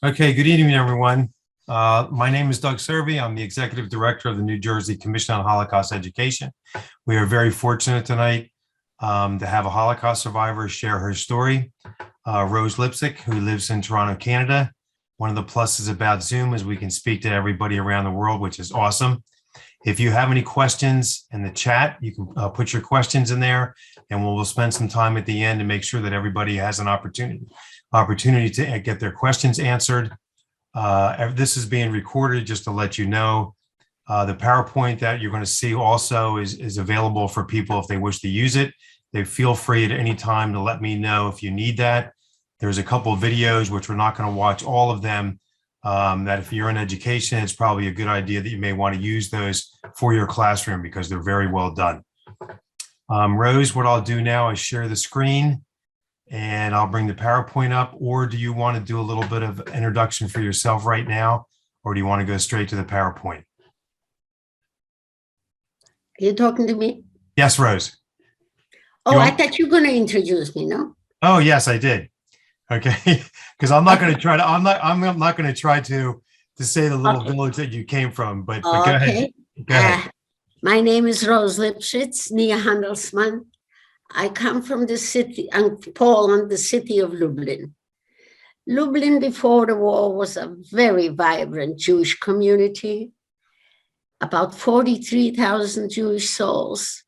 Okay, good evening, everyone. My name is Doug Servey. I'm the Executive Director of the New Jersey Commission on Holocaust Education. We are very fortunate tonight to have a Holocaust survivor share her story. Rose Lipszyc, who lives in Toronto, Canada. One of the pluses about Zoom is we can speak to everybody around the world, which is awesome. If you have any questions in the chat, you can put your questions in there, and we'll spend some time at the end to make sure that everybody has an opportunity to get their questions answered. This is being recorded just to let you know. The PowerPoint that you're going to see also is available for people if they wish to use it. They feel free at any time to let me know if you need that. There's a couple of videos, which we're not going to watch all of them, that if you're in education, it's probably a good idea that you may want to use those for your classroom because they're very well done. Rose, what I'll do now is share the screen and I'll bring the PowerPoint up, or do you want to do a little bit of introduction for yourself right now, or do you want to go straight to the PowerPoint? Are you talking to me? Yes, Rose. Oh, I thought you were going to introduce me, no? Oh, yes, I did. Okay, because I'm not going to try to. I'm not going to try to say the little village that you came from. But go ahead. Go ahead. My name is Rose Lipszyc, Nia Handelsman. I come from the city, Poland, the city of Lublin. Lublin before the war was a very vibrant Jewish community, about 43,000 Jewish souls,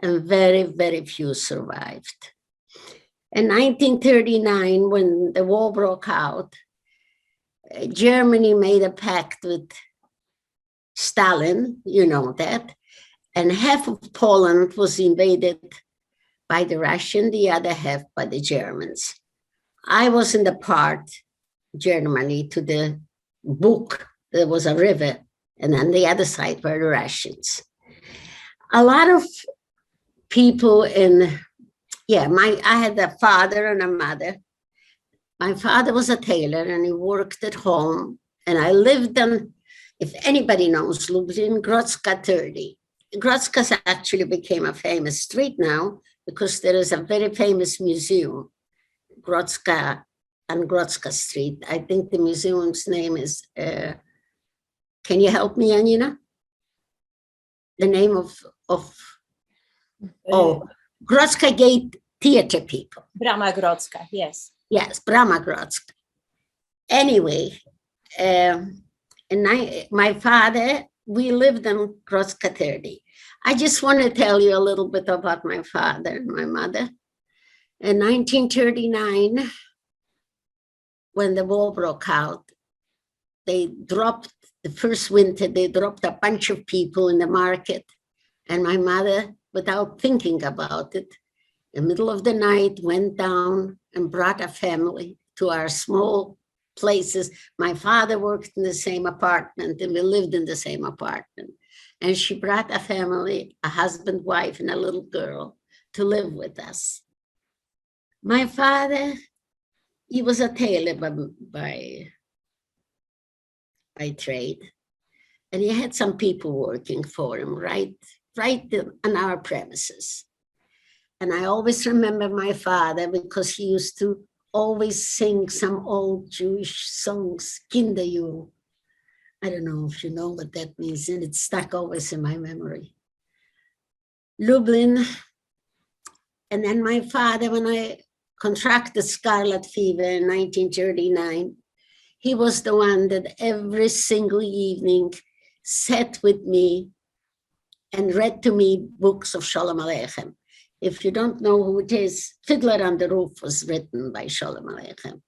and very, very few survived. In 1939, when the war broke out, Germany made a pact with Stalin, you know that, and half of Poland was invaded by the Russian, the other half by the Germans. I was in the part, Germany, to the Buk. There was a river, and on the other side were the Russians. A lot of people I had a father and a mother. My father was a tailor and he worked at home. And I lived on, if anybody knows Lublin, Grodzka 30. Grodzka actually became a famous street now because there is a very famous museum, Grodzka on Grodzka Street. I think the museum's name is, can you help me, Janina? The name of Grodzka Gate Theater people. Brama Grodzka, yes. Yes, Brama Grodzka. Anyway, my father, we lived in Grodzka 30. I just want to tell you a little bit about my father and my mother. In 1939, when the war broke out, they dropped, the first winter, they dropped a bunch of people in the market. And my mother, without thinking about it, in the middle of the night, went down and brought a family to our small places. My father worked in the same apartment and we lived in the same apartment. And she brought a family, a husband, wife, and a little girl to live with us. My father, he was a tailor by trade. And he had some people working for him right on our premises. And I always remember my father because he used to always sing some old Jewish songs, Kinderjul. I don't know if you know what that means, and it stuck always in my memory. Lublin, and then my father, when I contracted scarlet fever in 1939, he was the one that every single evening sat with me and read to me books of Sholem Aleichem. If you don't know who it is, Fiddler on the Roof was written by Sholem Aleichem.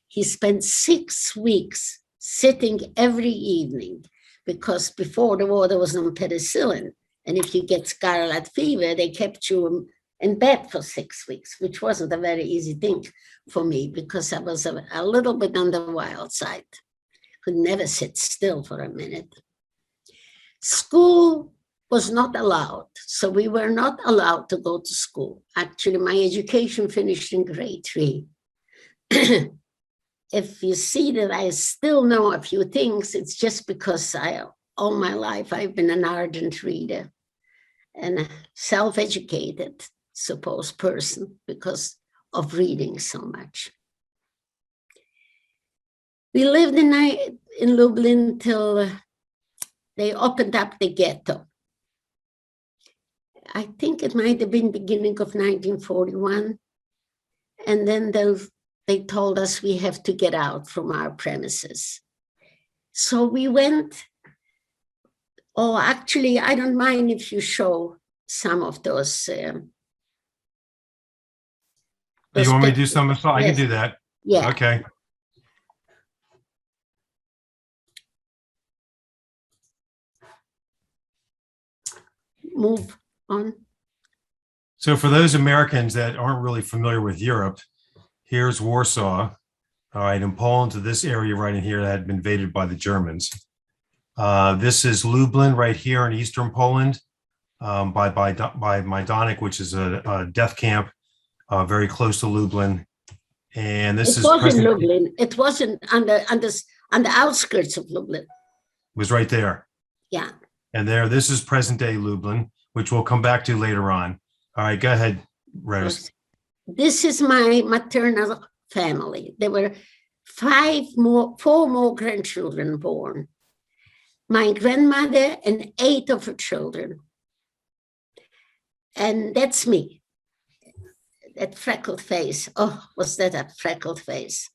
He spent 6 weeks sitting every evening because before the war there was no penicillin. And if you get scarlet fever, they kept you in bed for 6 weeks, which wasn't a very easy thing for me because I was a little bit on the wild side. Could never sit still for a minute. School was not allowed. So we were not allowed to go to school. Actually, my education finished in grade 3. If you see that I still know a few things, it's just because all my life I've been an ardent reader and a self-educated, supposed person because of reading so much. We lived in Lublin till they opened up the ghetto. I think it might have been beginning of 1941. And then they told us we have to get out from our premises. So we went. Oh, actually, I don't mind if you show some of those. You want me to do some? I can do that. Yeah. Okay. Move on. So for those Americans that aren't really familiar with Europe, here's Warsaw, all right, and Poland to this area right in here that had been invaded by the Germans. This is Lublin right here in eastern Poland, by Majdanek, which is a death camp very close to Lublin. And this It wasn't Lublin. It wasn't on the outskirts of Lublin. Was right there. Yeah. And this is present day Lublin, which we'll come back to later on. All right, go ahead, Rose. This is my maternal family. There were four more grandchildren born. My grandmother and 8 of her children. And that's me. That freckled face. Oh, was that a freckled face?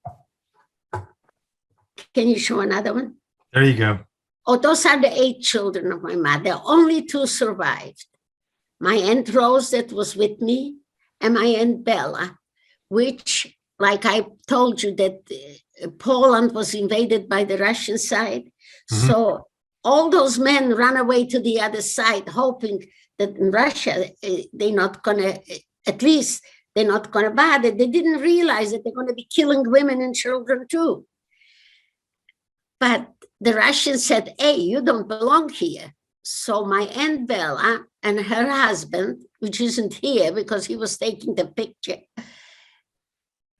Can you show another one? There you go. Oh, those are the 8 children of my mother. Only 2 survived. My Aunt Rose that was with me, and my Aunt Bella, which, like I told you, that Poland was invaded by the Russian side. Mm-hmm. So all those men ran away to the other side, hoping that in Russia, they're not going to, at least they're not going to bother. They didn't realize that they're going to be killing women and children too. But the Russians said, hey, you don't belong here. So my Aunt Bella and her husband, which isn't here because he was taking the picture,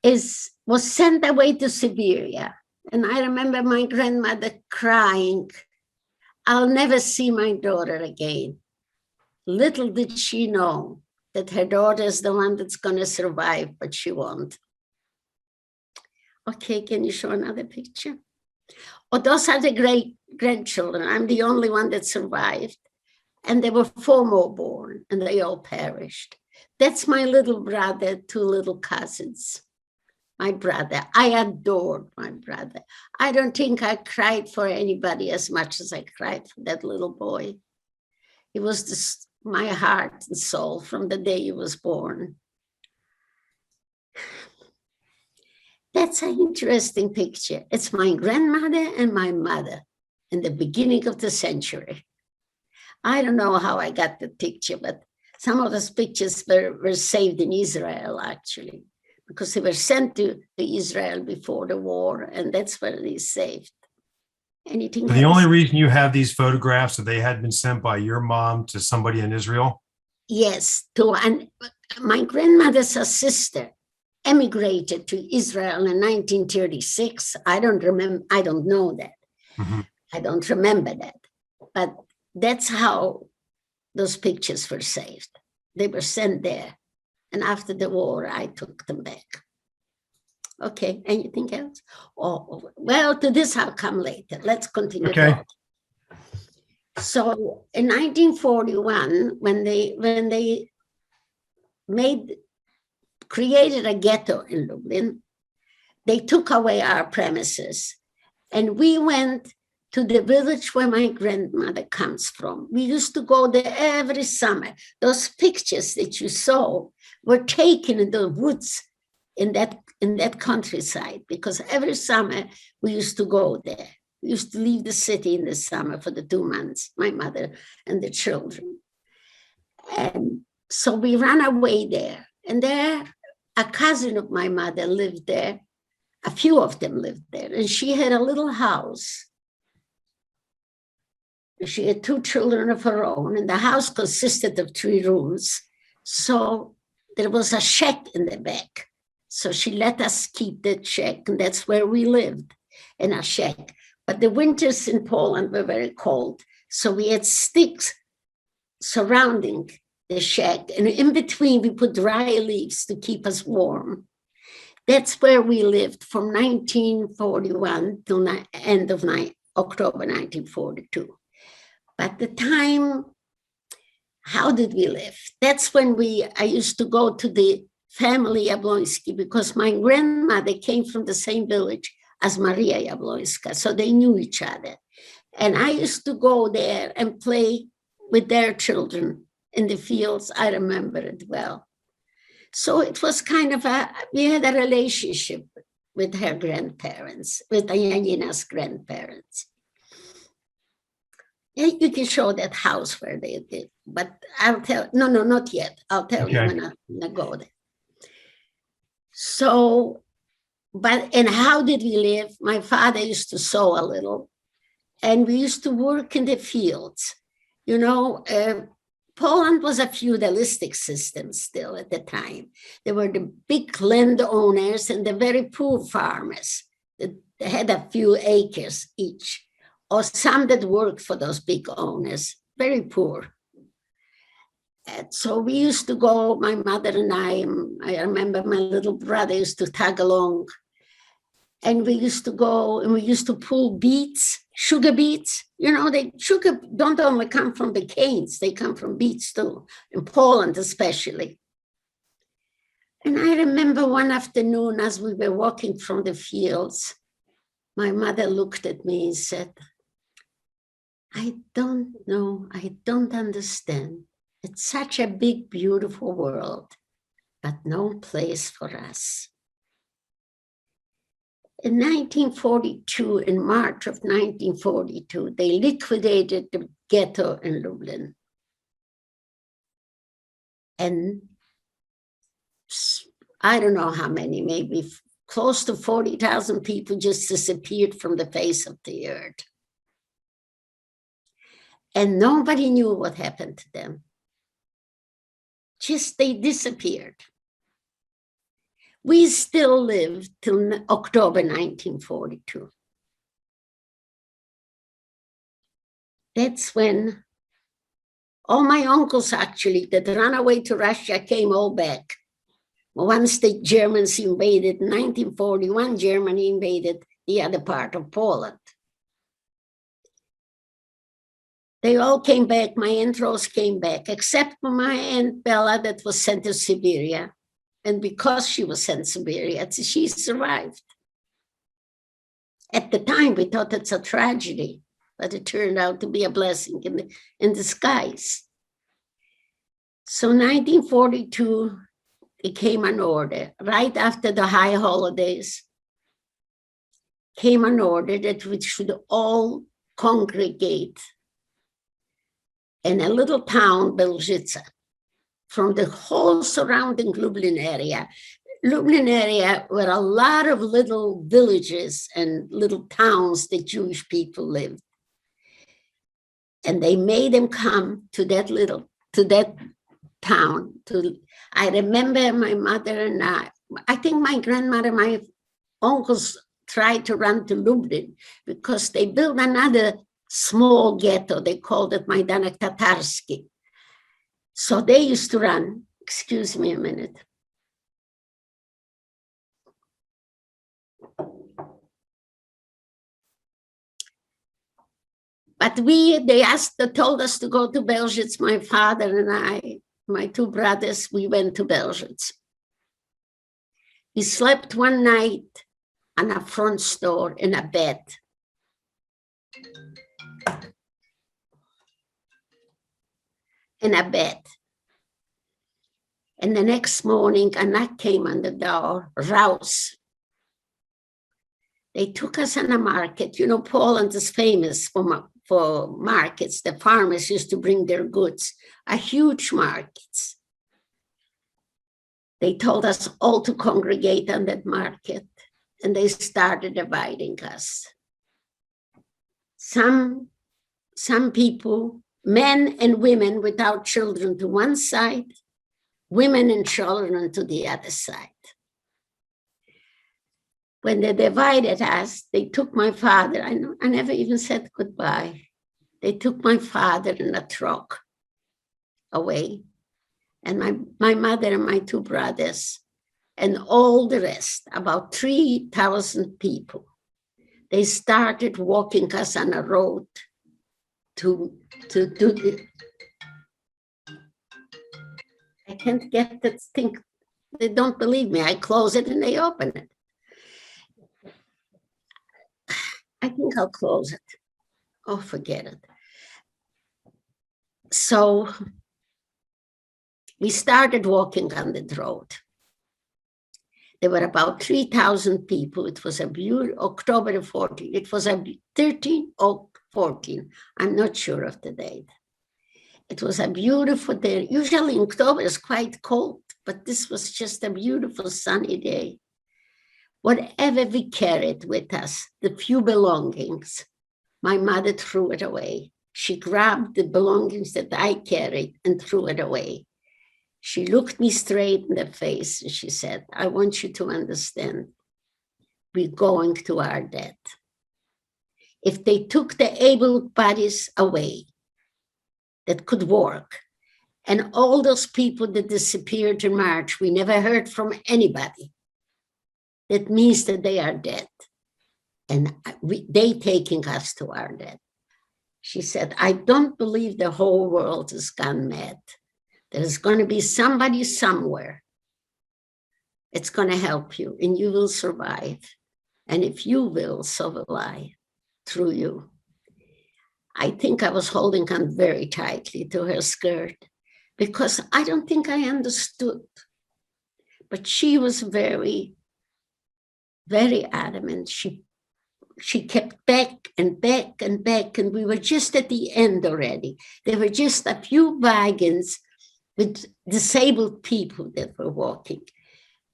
was sent away to Siberia. And I remember my grandmother crying, I'll never see my daughter again. Little did she know that her daughter is the one that's going to survive, but she won't. Okay, can you show another picture? Oh, those are the great grandchildren. I'm the only one that survived. And there were 4 more born, and they all perished. That's my little brother, 2 little cousins. My brother, I adored my brother. I don't think I cried for anybody as much as I cried for that little boy. He was my heart and soul from the day he was born. That's an interesting picture. It's my grandmother and my mother in the beginning of the century. I don't know how I got the picture, but some of those pictures were saved in Israel, actually, because they were sent to Israel before the war, and that's where they saved. Anything The else? only reason you have these photographs, that they had been sent by your mom to somebody in Israel? Yes, and my grandmother's sister emigrated to Israel in 1936. I don't know that. Mm-hmm. I don't remember that. But that's how those pictures were saved. They were sent there. And after the war, I took them back. Okay, anything else? Oh, well, to this I'll come later. Let's continue. Okay. Talking. So in 1941, when they created a ghetto in Lublin, they took away our premises, and we went to the village where my grandmother comes from. We used to go there every summer. Those pictures that you saw were taken in the woods in that countryside, because every summer we used to go there. We used to leave the city in the summer for the 2 months, my mother and the children. And so we ran away there. And there, a cousin of my mother lived there. A few of them lived there. And she had a little house. She had 2 children of her own, and the house consisted of 3 rooms. So there was a shack in the back. So she let us keep that shack, and that's where we lived, in a shack. But the winters in Poland were very cold. So we had sticks surrounding the shack, and in between we put dry leaves to keep us warm. That's where we lived from 1941 till end of October 1942. But the time, how did we live? That's when I used to go to the family Jabloński because my grandmother came from the same village as Maria Jablońska, so they knew each other. And I used to go there and play with their children in the fields. I remember it well. So it was kind of we had a relationship with her grandparents, with Janina's grandparents. Yeah, you can show that house where they did, but I'll tell, no, not yet. I'll tell you when I go there. So, and how did we live? My father used to sew a little, and we used to work in the fields. You know, Poland was a feudalistic system still at the time. There were the big landowners and the very poor farmers that had a few acres each, or some that worked for those big owners, very poor. And so we used to go, my mother and I remember my little brother used to tag along. And we used to go and we used to pull beets, sugar beets. You know, sugar don't only come from the canes, they come from beets too, in Poland especially. And I remember one afternoon as we were walking from the fields, my mother looked at me and said, I don't know, I don't understand. It's such a big, beautiful world, but no place for us. In 1942, in March of 1942, they liquidated the ghetto in Lublin. And I don't know how many, maybe close to 40,000 people just disappeared from the face of the earth. And nobody knew what happened to them. Just they disappeared. We still lived till October 1942. That's when all my uncles actually that ran away to Russia came all back. Once the Germans invaded, in 1941, Germany invaded the other part of Poland. They all came back, my Aunt Rose came back, except for my Aunt Bella that was sent to Siberia. And because she was sent to Siberia, she survived. At the time, we thought it's a tragedy, but it turned out to be a blessing in disguise. So 1942, it came an order. Right after the high holidays, came an order that we should all congregate in a little town, Belzhice, from the whole surrounding Lublin area where a lot of little villages and little towns that Jewish people lived. And they made them come to that town. I remember my mother and I think my grandmother, my uncles tried to run to Lublin because they built another small ghetto. They called it Majdanek Tatarski. So they used to run. Excuse me a minute. But they told us to go to Belzhice, my father and I, my two brothers, we went to Belzhice. We slept one night on a front door in a bed. In a bed. And the next morning, a knock came on the door, Rose. They took us on a market. You know, Poland is famous for markets. The farmers used to bring their goods, huge markets. They told us all to congregate on that market, and they started dividing us. Some people, men and women without children to one side, women and children to the other side. When they divided us, they took my father. I never even said goodbye. They took my father in a truck away. And my mother and my two brothers and all the rest, about 3,000 people. They started walking us on a road to do the, I can't get that thing. They don't believe me. I close it and they open it. I think I'll close it. Oh, forget it. So we started walking on the road. There were about 3,000 people. It was a beautiful, October the 14th. It was a 13 or 14. I'm not sure of the date. It was a beautiful day. Usually in October it's quite cold, but this was just a beautiful sunny day. Whatever we carried with us, the few belongings, my mother threw it away. She grabbed the belongings that I carried and threw it away. She looked me straight in the face and she said, I want you to understand, we're going to our death. If they took the able bodies away that could work, and all those people that disappeared in March, we never heard from anybody, that means that they are dead. And they taking us to our death. She said, I don't believe the whole world has gone mad. There's going to be somebody somewhere. It's going to help you and you will survive. And if you will, so will I, through you. I think I was holding on very tightly to her skirt because I don't think I understood. But she was very, very adamant. She kept back and back and back, and we were just at the end already. There were just a few wagons with disabled people that were walking.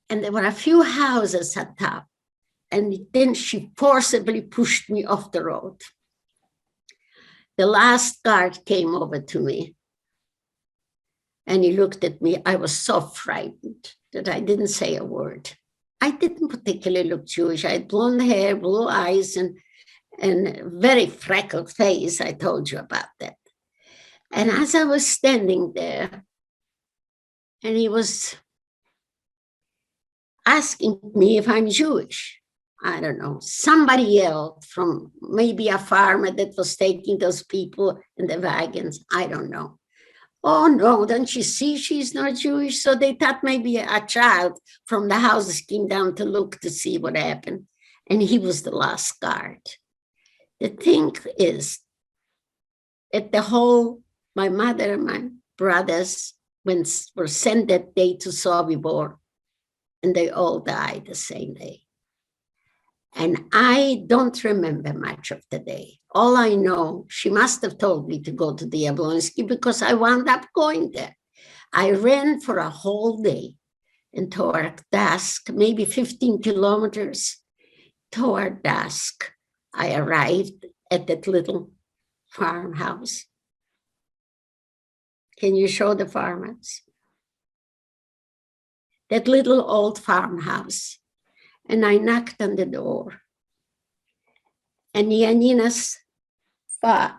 And there were a few houses at top. And then she forcibly pushed me off the road. The last guard came over to me. And he looked at me. I was so frightened that I didn't say a word. I didn't particularly look Jewish. I had blonde hair, blue eyes, and very freckled face. I told you about that. And as I was standing there, and he was asking me if I'm Jewish. I don't know. Somebody yelled from maybe a farmer that was taking those people in the wagons. I don't know. Oh, no, don't you see she's not Jewish? So they thought maybe a child from the houses came down to look to see what happened. And he was the last guard. The thing is, my mother and my brothers were sent that day to Sobibor, and they all died the same day. And I don't remember much of the day. All I know, she must have told me to go to the Jablonski because I wound up going there. I ran for a whole day, and toward dusk, maybe 15 kilometers toward dusk, I arrived at that little farmhouse. Can you show the farmhouse? That little old farmhouse. And I knocked on the door. And Janina's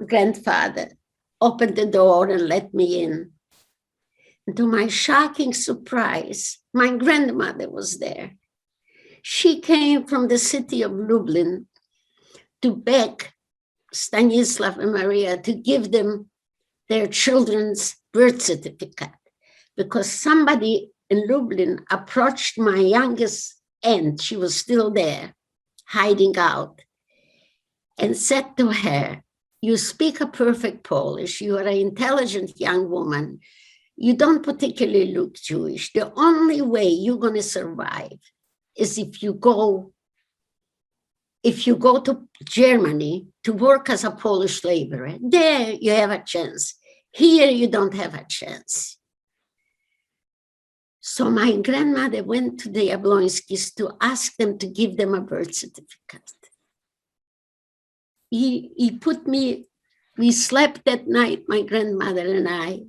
grandfather opened the door and let me in. And to my shocking surprise, my grandmother was there. She came from the city of Lublin to beg Stanislav and Maria to give them their children's birth certificate because somebody in Lublin approached my youngest aunt, she was still there, hiding out, and said to her, you speak a perfect Polish, you are an intelligent young woman, you don't particularly look Jewish. The only way you're going to survive is if you go to Germany to work as a Polish laborer. There you have a chance. Here you don't have a chance. So my grandmother went to the Jablonskis to ask them to give them a birth certificate. We slept that night, my grandmother and I.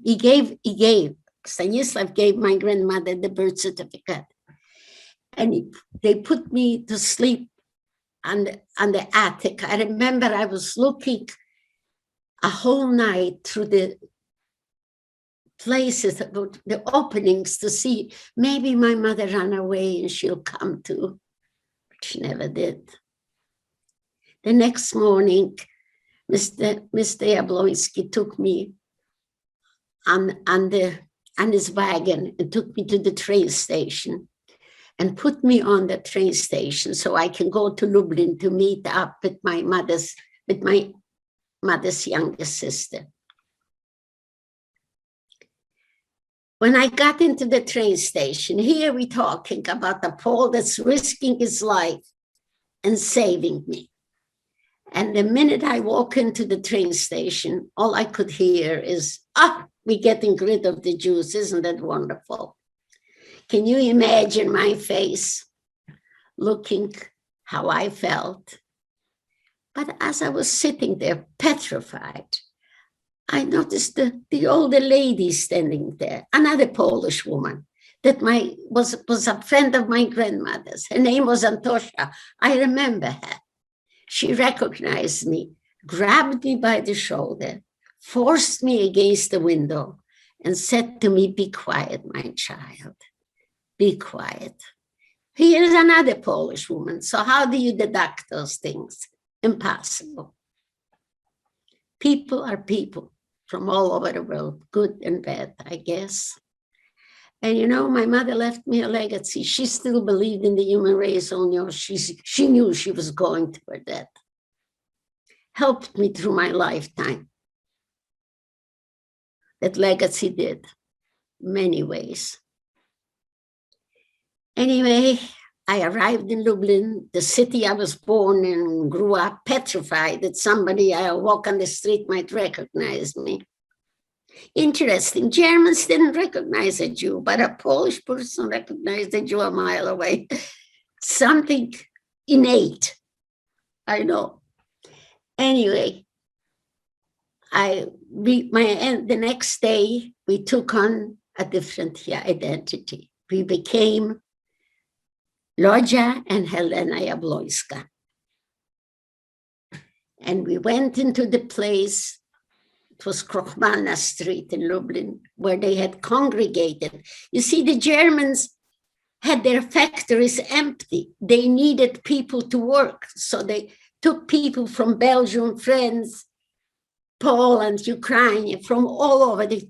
Stanislav gave my grandmother the birth certificate. And they put me to sleep on the attic. I remember I was looking a whole night through the places, the openings to see maybe my mother ran away and she'll come too. But she never did. The next morning, Mr. Jablonski took me on his wagon and took me to the train station and put me on the train station so I can go to Lublin to meet up with my mother's youngest sister. When I got into the train station, here we're talking about a Pole that's risking his life and saving me. And the minute I walk into the train station, all I could hear is, we're getting rid of the Jews. Isn't that wonderful? Can you imagine my face looking how I felt? But as I was sitting there petrified, I noticed the older lady standing there, another Polish woman that was a friend of my grandmother's. Her name was Antosha. I remember her. She recognized me, grabbed me by the shoulder, forced me against the window, and said to me, "Be quiet, my child. Be quiet." Here's another Polish woman. So how do you deduct those things? Impossible. People are people from all over the world, good and bad, I guess. And you know, my mother left me a legacy. She still believed in the human race, only she knew she was going to her death. Helped me through my lifetime. That legacy did, many ways. Anyway, I arrived in Lublin, the city I was born in and grew up, petrified that somebody I walk on the street might recognize me. Interesting, Germans didn't recognize a Jew, but a Polish person recognized a Jew a mile away. Something innate, I know. Anyway, the next day, we took on a different identity. We became Lodzia and Helena Jablońska. And we went into the place, it was Krochmalna Street in Lublin, where they had congregated. You see, the Germans had their factories empty. They needed people to work. So they took people from Belgium, France, Poland, Ukraine, from all over. They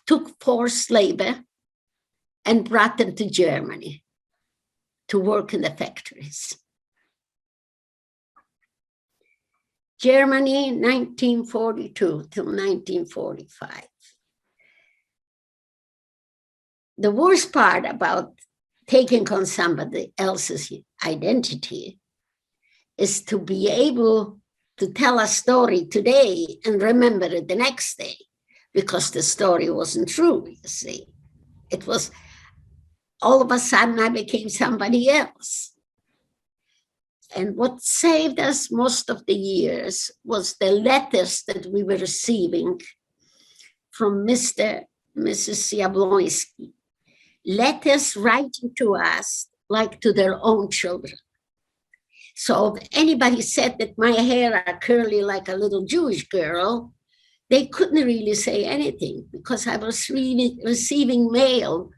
took forced labor and brought them to Germany to work in the factories. Germany, 1942 till 1945. The worst part about taking on somebody else's identity is to be able to tell a story today and remember it the next day, because the story wasn't true, you see. It was, all of a sudden I became somebody else. And what saved us most of the years was the letters that we were receiving from Mr. and Mrs. Jabloński. Letters writing to us like to their own children. So if anybody said that my hair are curly like a little Jewish girl, they couldn't really say anything, because I was really receiving mail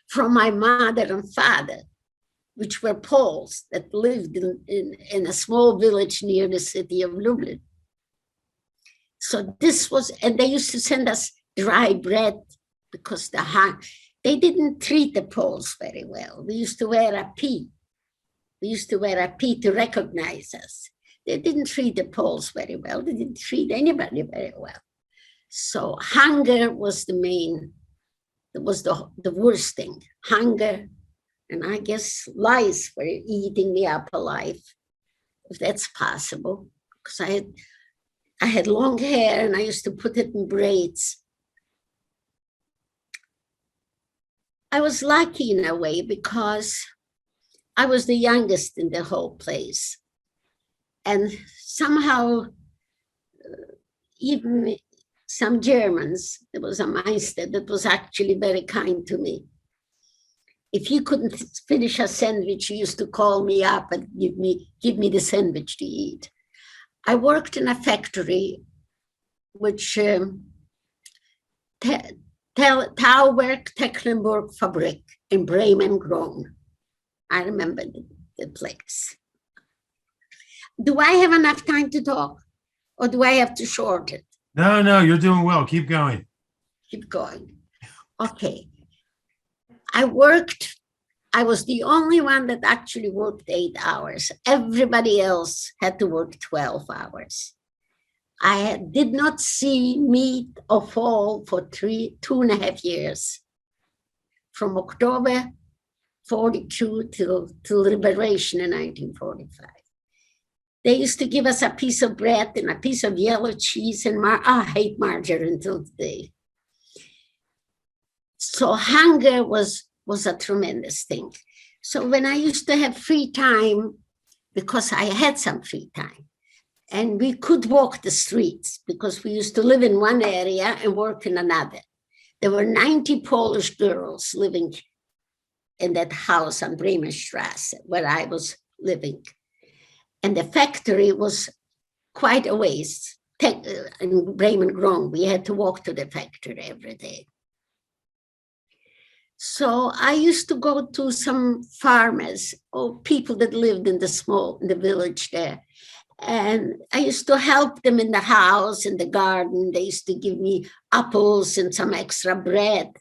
from my mother and father, which were Poles that lived in a small village near the city of Lublin. So this was, and they used to send us dry bread, because they didn't treat the Poles very well. We used to wear a P. We used to wear a P to recognize us. They didn't treat the Poles very well. They didn't treat anybody very well. So hunger was the worst thing. Hunger, and I guess lice were eating me up alive, if that's possible. Because I had long hair and I used to put it in braids. I was lucky in a way because I was the youngest in the whole place. And somehow, even some Germans, there was a Meister that was actually very kind to me. If you couldn't finish a sandwich, he used to call me up and give me the sandwich to eat. I worked in a factory which Tauwerk Tecklenburg Fabrik in Bremen, Grown. I remember the place. Do I have enough time to talk, or do I have to shorten it? No, you're doing well. Keep going. Keep going. Okay. I was the only one that actually worked 8 hours. Everybody else had to work 12 hours. I did not see meat or fall for 2.5 years, from October 42 till liberation in 1945. They used to give us a piece of bread and a piece of yellow cheese, and I hate margarine till today. So hunger was a tremendous thing. So when I used to have free time, because I had some free time, and we could walk the streets because we used to live in one area and work in another. There were 90 Polish girls living in that house on Bremenstrasse where I was living. And the factory was quite a ways. In Bremen Grown, we had to walk to the factory every day. So I used to go to some farmers or people that lived in the village there. And I used to help them in the house, in the garden. They used to give me apples and some extra bread.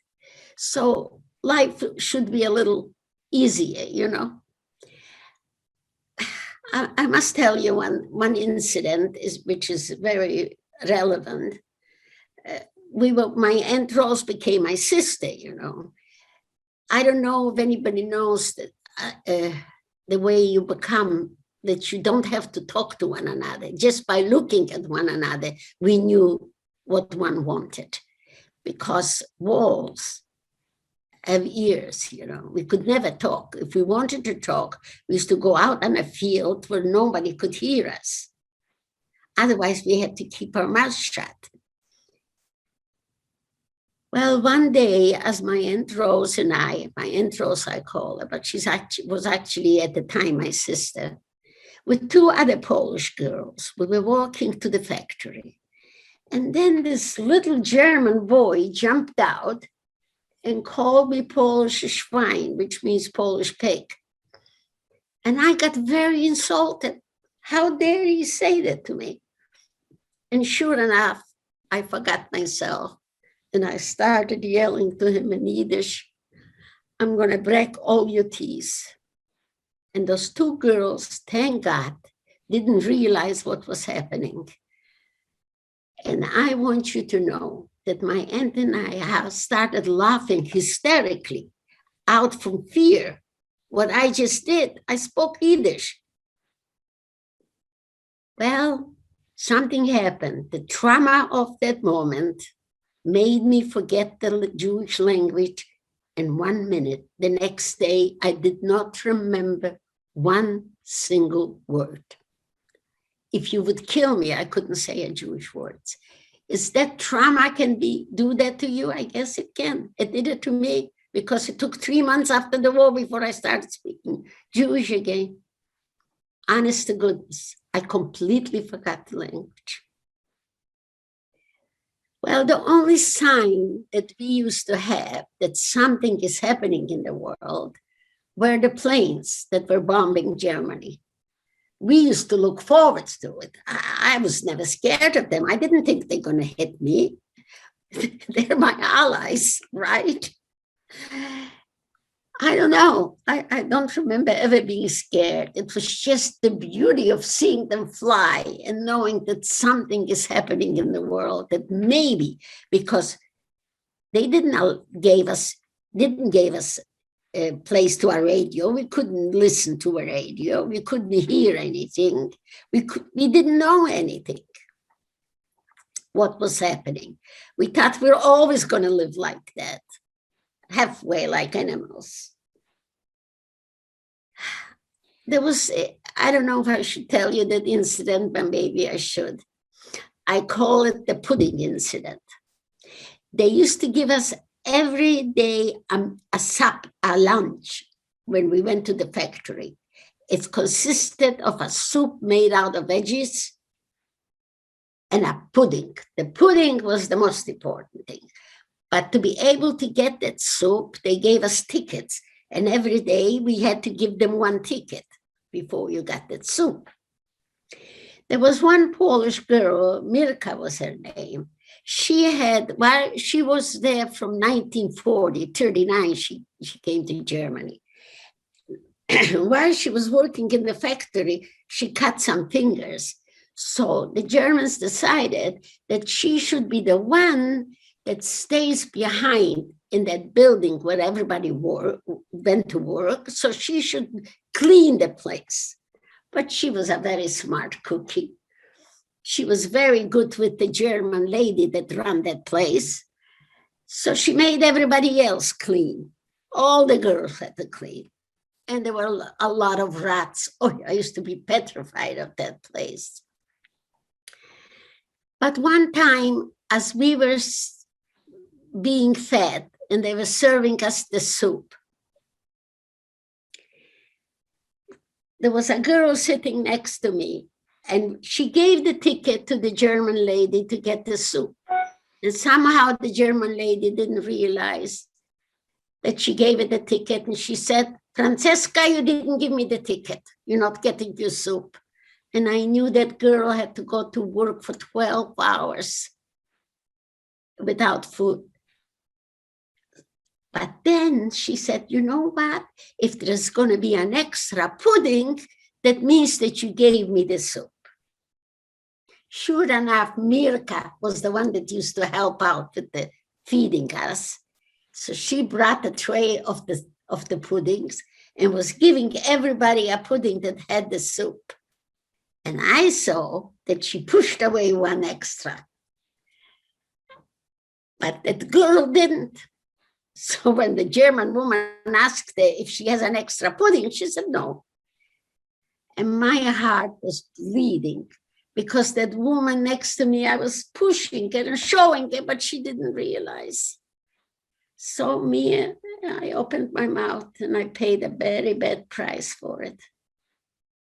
So life should be a little easier, you know. I must tell you one incident which is very relevant. My Aunt Rose became my sister, you know. I don't know if anybody knows that the way you become, that you don't have to talk to one another. Just by looking at one another, we knew what one wanted, because walls have ears, you know. We could never talk. If we wanted to talk, we used to go out on a field where nobody could hear us. Otherwise, we had to keep our mouths shut. Well, one day, as my Aunt Rose and my Aunt Rose I call her, but was actually at the time my sister, with 2 other Polish girls, we were walking to the factory. And then this little German boy jumped out and called me Polish Schwein, which means Polish pig. And I got very insulted. How dare he say that to me? And sure enough, I forgot myself. And I started yelling to him in Yiddish, "I'm going to break all your teeth." And those 2 girls, thank God, didn't realize what was happening. And I want you to know that my aunt and I have started laughing hysterically out from fear. What I just did, I spoke Yiddish. Well, something happened. The trauma of that moment made me forget the Jewish language in 1 minute. The next day, I did not remember one single word. If you would kill me, I couldn't say a Jewish word. Is that trauma can do that to you? I guess it can. It did it to me because it took 3 months after the war before I started speaking Jewish again. Honest to goodness, I completely forgot the language. Well, the only sign that we used to have that something is happening in the world were the planes that were bombing Germany. We used to look forward to it. I was never scared of them. I didn't think they're going to hit me. They're my allies, right? I don't know. I don't remember ever being scared. It was just the beauty of seeing them fly and knowing that something is happening in the world, that maybe because they didn't give us a place to our radio. We couldn't listen to a radio. We couldn't hear anything. We didn't know anything, what was happening. We thought we were always going to live like that, halfway like animals. There was, I don't know if I should tell you that incident, but maybe I should. I call it the pudding incident. They used to give us every day a lunch when we went to the factory. It consisted of a soup made out of veggies and a pudding. The pudding was the most important thing. But to be able to get that soup, they gave us tickets. And every day we had to give them one ticket before you got that soup. There was one Polish girl, Mirka was her name. She had, while she was there from 1940, 39, she came to Germany. While she was working in the factory, she cut some fingers. So the Germans decided that she should be the one that stays behind in that building where everybody went to work. So she should clean the place. But she was a very smart cookie. She was very good with the German lady that ran that place. So she made everybody else clean. All the girls had to clean. And there were a lot of rats. Oh, I used to be petrified of that place. But one time, as we were being fed and they were serving us the soup, there was a girl sitting next to me, and she gave the ticket to the German lady to get the soup. And somehow the German lady didn't realize that she gave it the ticket, and she said, "Francesca, you didn't give me the ticket. You're not getting your soup." And I knew that girl had to go to work for 12 hours without food. But then she said, "You know what? If there's going to be an extra pudding, that means that you gave me the soup." Sure enough, Mirka was the one that used to help out with the feeding us. So she brought a tray of the puddings and was giving everybody a pudding that had the soup. And I saw that she pushed away one extra. But that girl didn't. So when the German woman asked her if she has an extra pudding, she said no. And my heart was bleeding because that woman next to me, I was pushing it and showing it, but she didn't realize. So I opened my mouth and I paid a very bad price for it.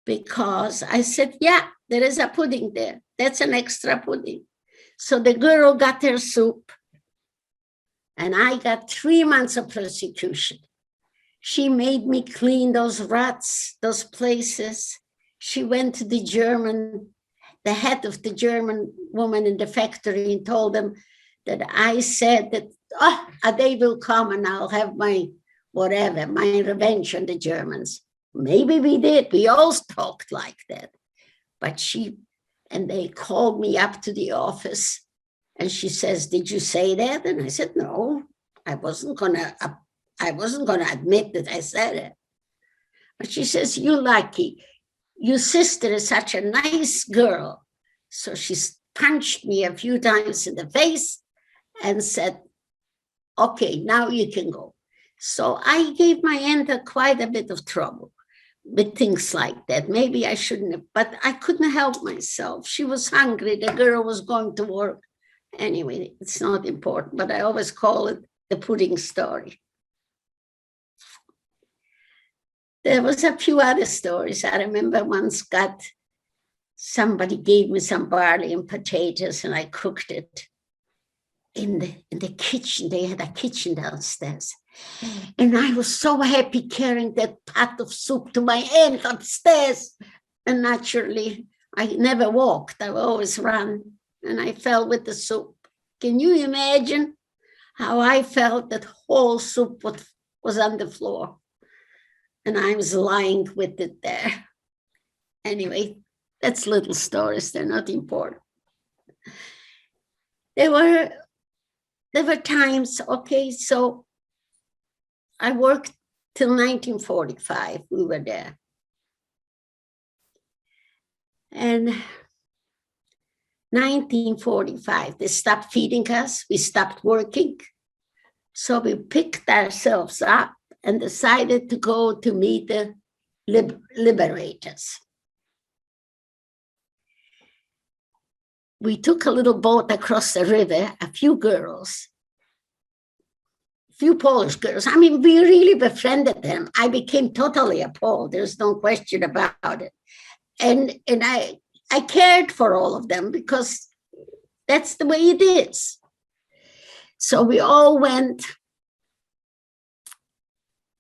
Because I said, yeah, there is a pudding there. That's an extra pudding. So the girl got her soup. And I got 3 months of prosecution. She made me clean those ruts, those places. She went to the head of the German woman in the factory, and told them that I said that, a day will come and I'll have my revenge on the Germans. Maybe we did. We all talked like that. But they called me up to the office. And she says, "Did you say that?" And I said, "No, I wasn't gonna admit that I said it." But she says, "You lucky. Your sister is such a nice girl." So she punched me a few times in the face and said, "Okay, now you can go." So I gave my aunt quite a bit of trouble with things like that. Maybe I shouldn't have, but I couldn't help myself. She was hungry. The girl was going to work. Anyway, it's not important, but I always call it the pudding story. There was a few other stories. I remember once somebody gave me some barley and potatoes, and I cooked it in the kitchen. They had a kitchen downstairs. And I was so happy carrying that pot of soup to my aunt upstairs. And naturally, I never walked. I always ran. And I fell with the soup. Can you imagine how I felt? That whole soup was on the floor. And I was lying with it there. Anyway, that's little stories. They're not important. There were times, okay, so I worked till 1945. We were there. And 1945, they stopped feeding us. We stopped working. So we picked ourselves up and decided to go to meet the liberators. We took a little boat across the river, a few Polish girls. I mean, we really befriended them. I became totally appalled. There's no question about it. And I cared for all of them because that's the way it is. So we all went,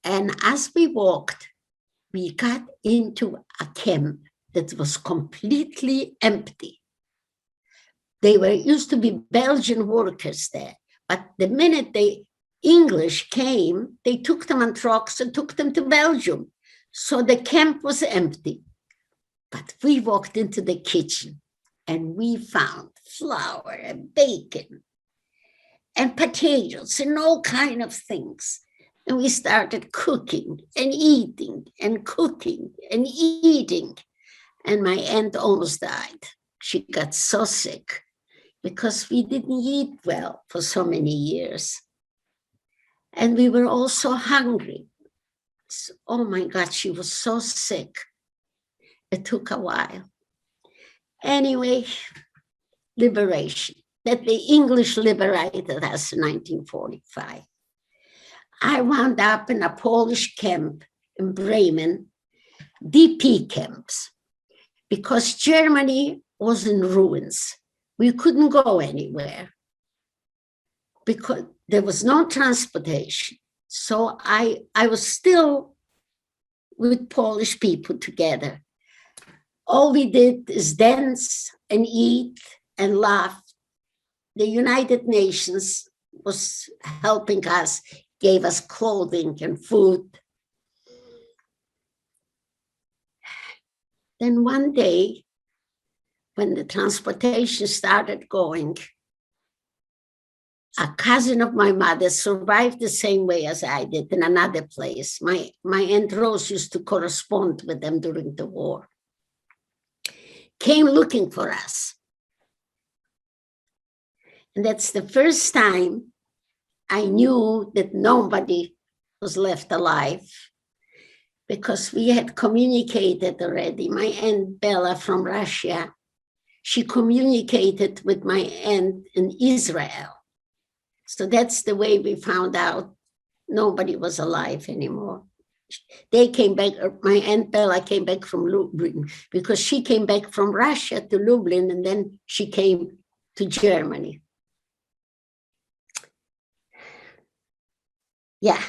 and as we walked, we got into a camp that was completely empty. They were used to be Belgian workers there, but the minute the English came, they took them on trucks and took them to Belgium. So the camp was empty. But we walked into the kitchen and we found flour and bacon and potatoes and all kind of things. And we started cooking and eating and cooking and eating. And my aunt almost died. She got so sick because we didn't eat well for so many years. And we were all so hungry. So, oh my God, she was so sick. It took a while. Anyway, liberation, that the English liberated us in 1945. I wound up in a Polish camp in Bremen, DP camps, because Germany was in ruins. We couldn't go anywhere because there was no transportation. So I was still with Polish people together. All we did is dance and eat and laugh. The United Nations was helping us, gave us clothing and food. Then one day, when the transportation started going, a cousin of my mother survived the same way as I did in another place. My Aunt Rose used to correspond with them during the war. Came looking for us. And that's the first time I knew that nobody was left alive, because we had communicated already. My Aunt Bella from Russia, she communicated with my aunt in Israel. So that's the way we found out nobody was alive anymore. They came back, my Aunt Bella came back from Lublin, because she came back from Russia to Lublin, and then she came to Germany. Yeah.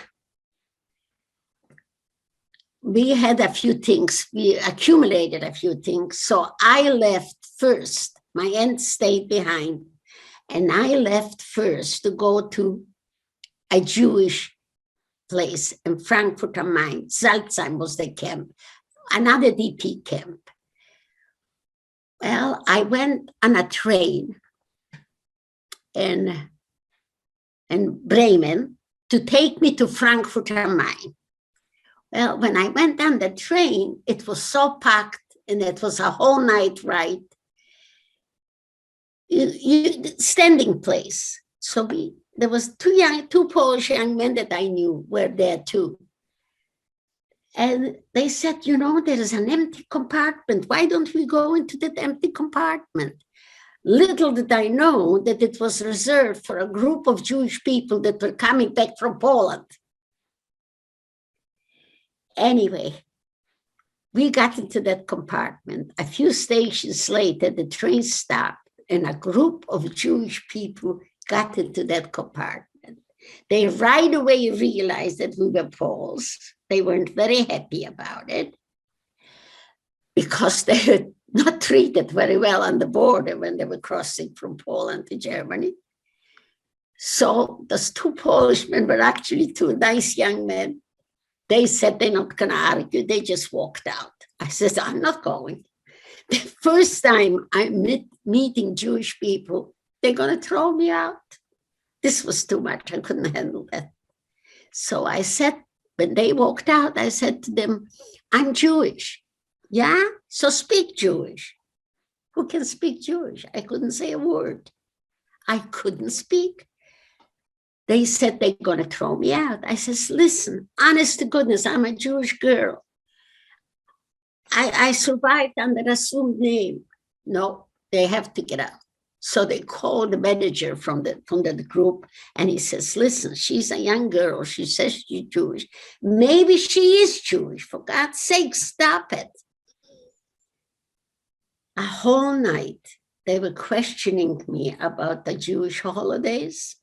We had a few things, we accumulated a few things. So I left first, my aunt stayed behind, and I left first to go to a Jewish place in Frankfurt am Main. Salzheim was the camp, another DP camp. Well, I went on a train in Bremen to take me to Frankfurt am Main. Well, when I went on the train, it was so packed, and it was a whole night ride. Standing place. So there was two Polish young men that I knew were there too. And they said, you know, there is an empty compartment. Why don't we go into that empty compartment? Little did I know that it was reserved for a group of Jewish people that were coming back from Poland. Anyway, we got into that compartment. A few stations later, the train stopped, and a group of Jewish people got into that compartment. They right away realized that we were Poles. They weren't very happy about it, because they were not treated very well on the border when they were crossing from Poland to Germany. So those two Polishmen were actually two nice young men. They said they're not going to argue. They just walked out. I said, I'm not going. The first time I'm meeting Jewish people, they're going to throw me out. This was too much. I couldn't handle that. So I said, when they walked out, I said to them, I'm Jewish. Yeah? So speak Jewish. Who can speak Jewish? I couldn't say a word. I couldn't speak. They said they're going to throw me out. I says, listen, honest to goodness, I'm a Jewish girl. I survived under an assumed name. No, they have to get out. So they called the manager from the group, and he says, listen, she's a young girl. She says she's Jewish. Maybe she is Jewish. For God's sake, stop it. A whole night, they were questioning me about the Jewish holidays.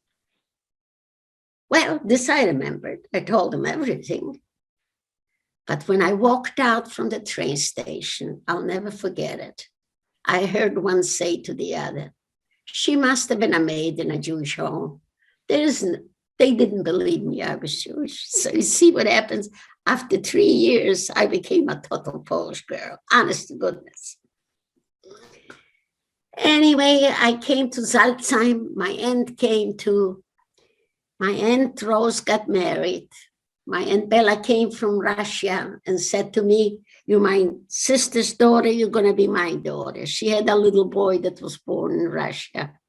Well, this I remembered. I told him everything. But when I walked out from the train station, I'll never forget it. I heard one say to the other, she must have been a maid in a Jewish home. They didn't believe me I was Jewish. So you see what happens. After 3 years, I became a total Polish girl, honest to goodness. Anyway, I came to Salzheim. My aunt Rose got married. My Aunt Bella came from Russia and said to me, you're my sister's daughter, you're going to be my daughter. She had a little boy that was born in Russia.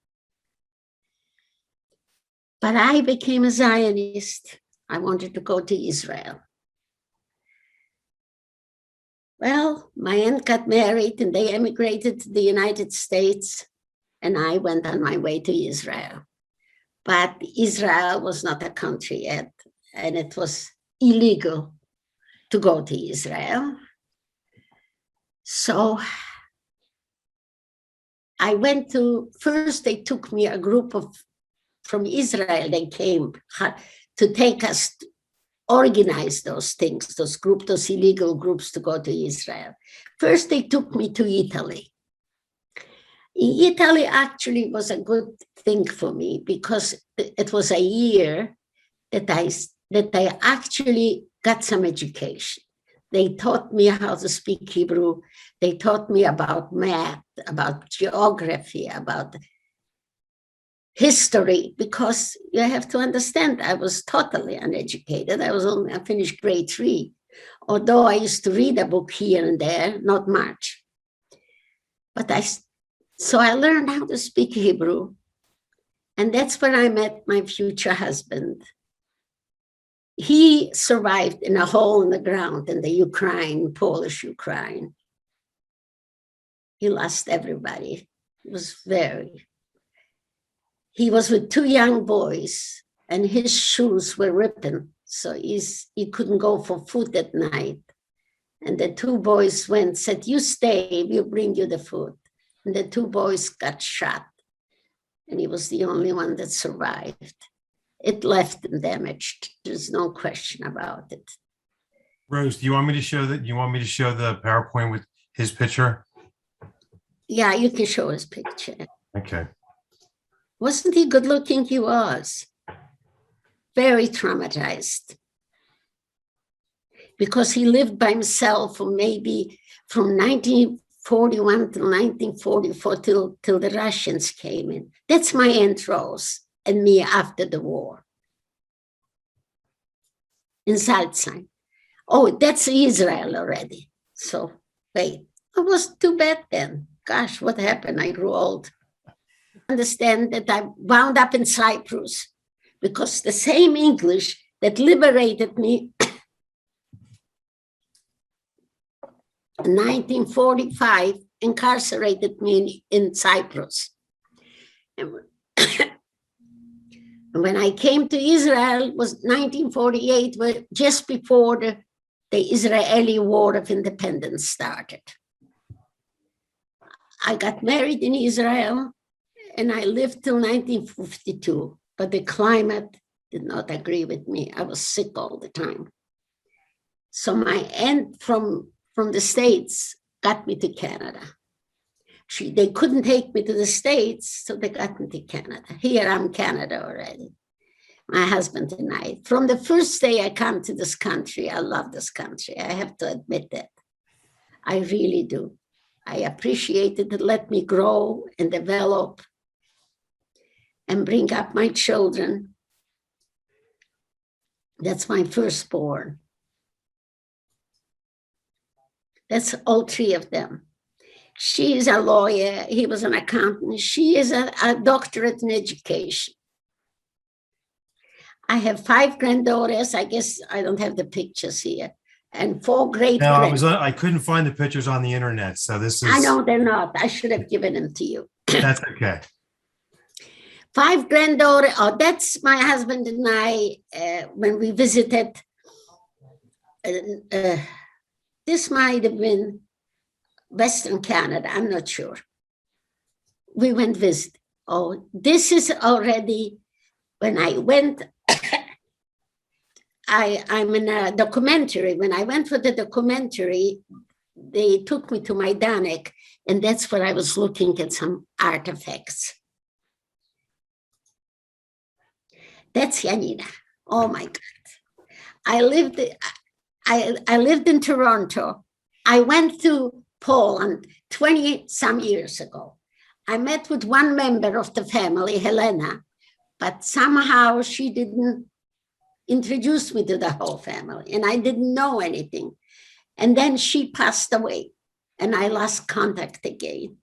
But I became a Zionist. I wanted to go to Israel. Well, my aunt got married and they emigrated to the United States, and I went on my way to Israel. But Israel was not a country yet, and it was illegal to go to Israel. So I went to, first they took me, a group from Israel, they came to take us, organize those things, those illegal groups to go to Israel. First they took me to Italy. Italy actually was a good thing for me because it was a year that I actually got some education. They taught me how to speak Hebrew. They taught me about math, about geography, about history, because you have to understand, I was totally uneducated. I finished grade 3, although I used to read a book here and there, not much. So I learned how to speak Hebrew, and that's where I met my future husband. He survived in a hole in the ground in the Ukraine, Polish Ukraine. He lost everybody. He was with 2 young boys, and his shoes were ripping, so he couldn't go for food at night. And the 2 boys said, you stay, we'll bring you the food. And the 2 boys got shot, and he was the only one that survived. It left him damaged. There's no question about it. Rose, do you want me to show that? You want me to show the PowerPoint with his picture? Yeah, you can show his picture. Okay. Wasn't he good looking? He was. Very traumatized. Because he lived by himself for maybe from 1941 to 1944 till the Russians came in. That's my Aunt Rose and me after the war. In Salzheim. Oh, that's Israel already. So wait, it was too bad then. Gosh, what happened? I grew old. Understand that I wound up in Cyprus because the same English that liberated me in 1945 incarcerated me in Cyprus. And when I came to Israel, it was 1948, just before the Israeli War of Independence started. I got married in Israel, and I lived till 1952, but the climate did not agree with me. I was sick all the time. So my aunt from the States got me to Canada. They couldn't take me to the States, so they got me to Canada. Here I'm Canada already, my husband and I. From the first day I come to this country, I love this country. I have to admit that. I really do. I appreciate it. It let me grow and develop and bring up my children. That's my firstborn. That's all 3 of them. She is a lawyer. He was an accountant. She is a doctorate in education. I have 5 granddaughters. I guess I don't have the pictures here. And 4 great No, I couldn't find the pictures on the internet. So this is. I know they're not. I should have given them to you. That's okay. 5 granddaughters. Oh, that's my husband and I when we visited. This might have been Western Canada. I'm not sure. We went visit. Oh, this is already when I went I'm in a documentary. When I went for the documentary, they took me to Majdanek, and that's where I was looking at some artifacts. That's Janina. Oh my God. I lived in Toronto. I went to Poland 20-some years ago. I met with one member of the family, Helena, but somehow she didn't introduce me to the whole family, and I didn't know anything. And then she passed away, and I lost contact again.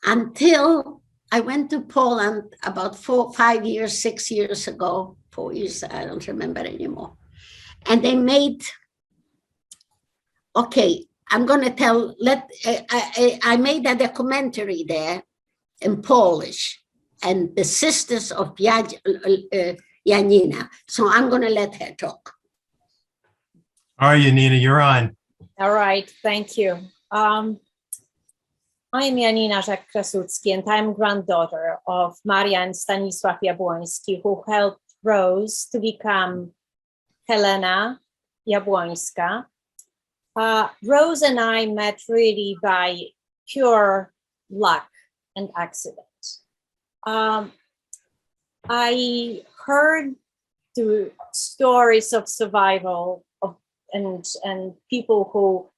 Until I went to Poland about 5 years, 6 years ago, 4 years, I don't remember anymore. And they made, okay, I'm going to tell, I made a documentary there in Polish, and the sisters of Janina. So I'm going to let her talk. All right, Janina, you're on. All right, thank you. I'm Janina Zak-Krasucki, and I'm granddaughter of Maria and Stanisław Jabłoński, who helped Rose to become Helena Jabłońska. Rose and I met really by pure luck and accident. I heard the stories of survival and people who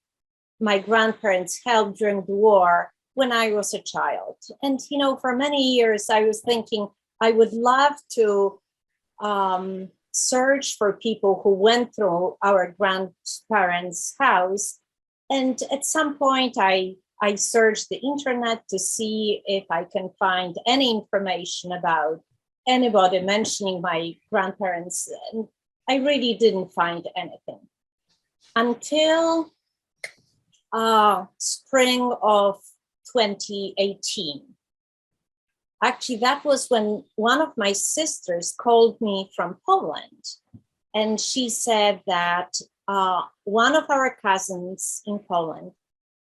my grandparents helped during the war when I was a child. And, you know, for many years, I was thinking I would love to search for people who went through our grandparents' house. And at some point, I searched the internet to see if I can find any information about anybody mentioning my grandparents. And I really didn't find anything until spring of 2018. Actually, that was when one of my sisters called me from Poland, and she said that one of our cousins in Poland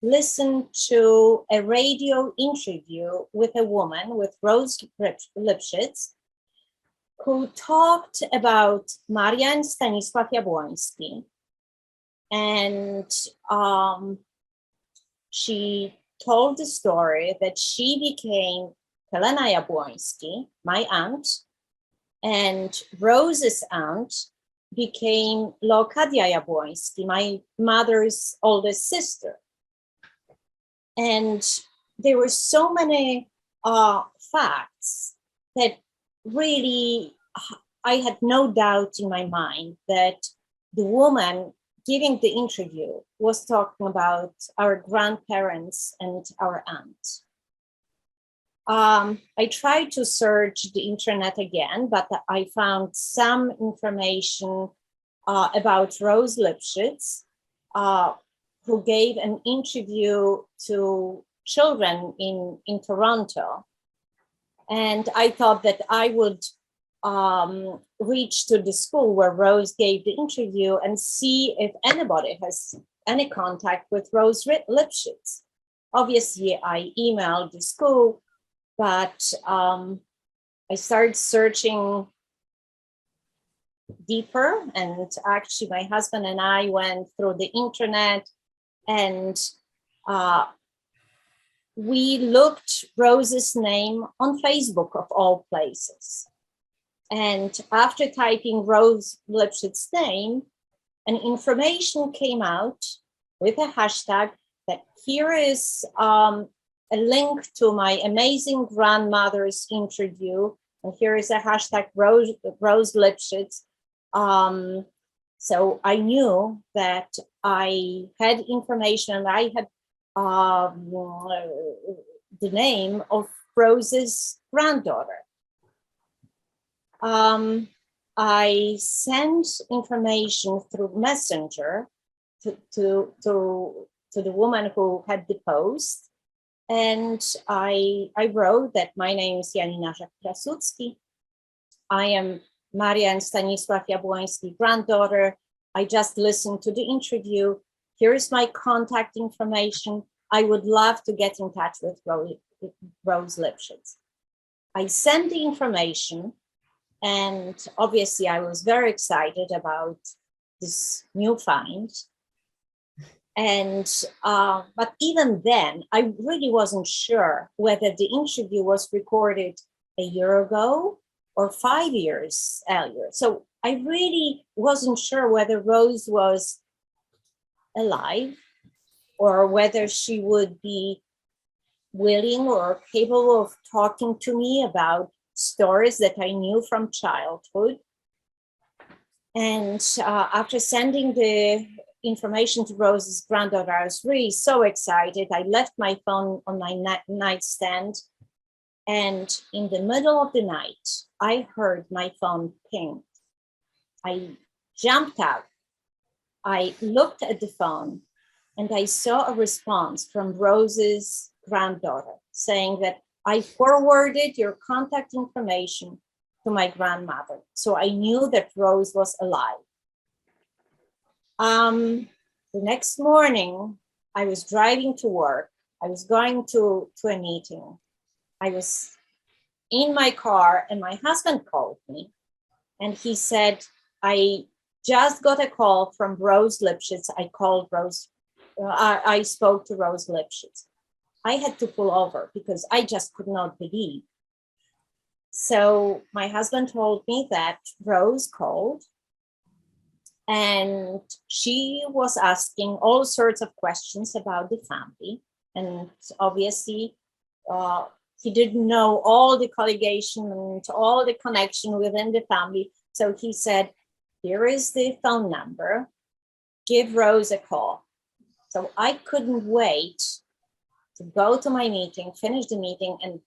listened to a radio interview with a woman, with Rose Lipszyc, who talked about Maria and Stanisław Jabłoński. And she told the story that she became Helena Jabłoński, my aunt, and Rose's aunt became Leokadia Jabłoński, my mother's oldest sister. And there were so many facts that really, I had no doubt in my mind that the woman giving the interview was talking about our grandparents and our aunt. I tried to search the internet again, but I found some information about Rose Lipszyc, who gave an interview to children in Toronto. And I thought that I would reach to the school where Rose gave the interview and see if anybody has any contact with Rose Lipszyc. Obviously, I emailed the school, but I started searching deeper. And actually, my husband and I went through the internet, and we looked Rose's name on Facebook, of all places. And after typing Rose Lipszic's name, an information came out with a hashtag that here is a link to my amazing grandmother's interview. And here is a hashtag Rose Lipszyc. So I knew that I had information, and I had the name of Rose's granddaughter. I sent information through Messenger to the woman who had the post, and I wrote that my name is Janina Zak-Krasucki. I am Maria and Stanisław Jabłoński granddaughter. I just listened to the interview. Here is my contact information. I would love to get in touch with Rose Lipszyc. I sent the information, And obviously I was very excited about this new find. And, but even then, I really wasn't sure whether the interview was recorded a year ago or 5 years earlier. So I really wasn't sure whether Rose was alive or whether she would be willing or capable of talking to me about stories that I knew from childhood. And after sending the information to Rose's granddaughter, I was really so excited. I left my phone on my nightstand, and in the middle of the night, I heard my phone ping. I jumped out. I looked at the phone, and I saw a response from Rose's granddaughter saying that I forwarded your contact information to my grandmother. So I knew that Rose was alive. The next morning, I was driving to work. I was going to a meeting. I was in my car and my husband called me and he said, I just got a call from Rose Lipszyc. I spoke to Rose Lipszyc. I had to pull over because I just could not believe. So my husband told me that Rose called and she was asking all sorts of questions about the family. And obviously, he didn't know all the collegation and all the connection within the family. So he said, here is the phone number, give Rose a call. So I couldn't wait to go to my meeting, finish the meeting and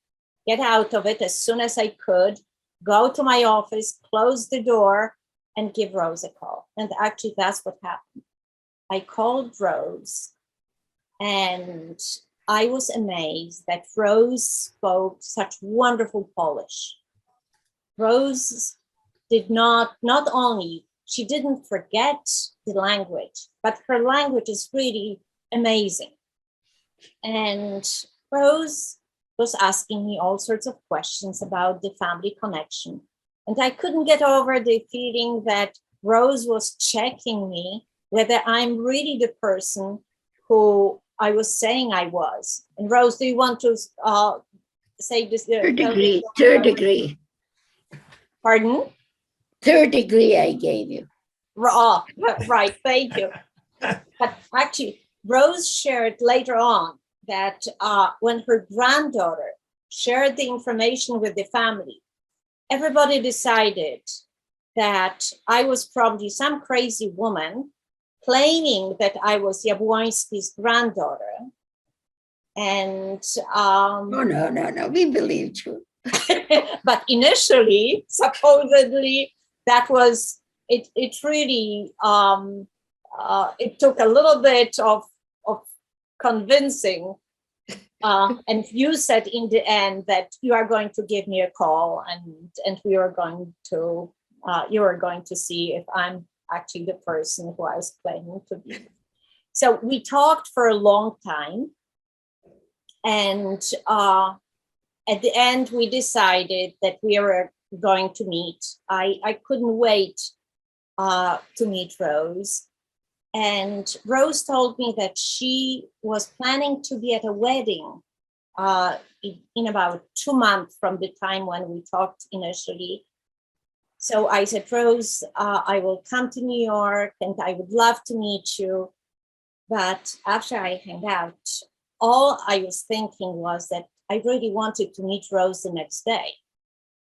get out of it as soon as I could, go to my office, close the door and give Rose a call. And actually that's what happened. I called Rose and I was amazed that Rose spoke such wonderful Polish. Rose did not only, she didn't forget the language, but her language is really amazing. And Rose was asking me all sorts of questions about the family connection. And I couldn't get over the feeling that Rose was checking me whether I'm really the person who I was saying I was. And Rose, do you want to say this? Third degree. Pardon? Third degree I gave you. Oh, right, thank you. But actually, Rose shared later on that when her granddaughter shared the information with the family, everybody decided that I was probably some crazy woman claiming that I was Jabłoński's granddaughter. And no, we believed you. but initially, supposedly, that was it. It really it took a little bit of convincing. And you said in the end that you are going to give me a call, and we are going to you are going to see if I'm actually the person who I was claiming to be. So we talked for a long time, and at the end we decided that we were going to meet. I couldn't wait to meet Rose. And Rose told me that she was planning to be at a wedding in about 2 months from the time when we talked initially. So I said, Rose, I will come to New York and I would love to meet you. But after I hung out, all I was thinking was that I really wanted to meet Rose the next day,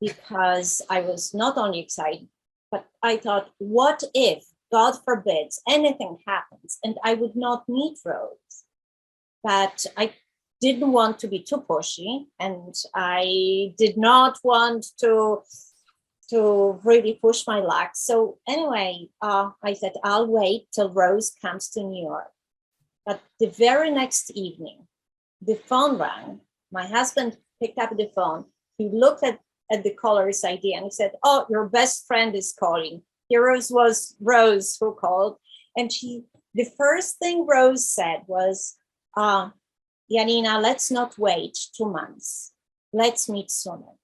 because I was not only excited, but I thought, what if, God forbids, anything happens and I would not meet Rose? But I didn't want to be too pushy, and I did not want to really push my luck. So anyway, I said, I'll wait till Rose comes to New York. But the very next evening, the phone rang. My husband picked up the phone. He looked at the caller's ID and he said, oh, your best friend is calling. Here was Rose who called. And the first thing Rose said was, Janina, let's not wait 2 months. Let's meet sooner.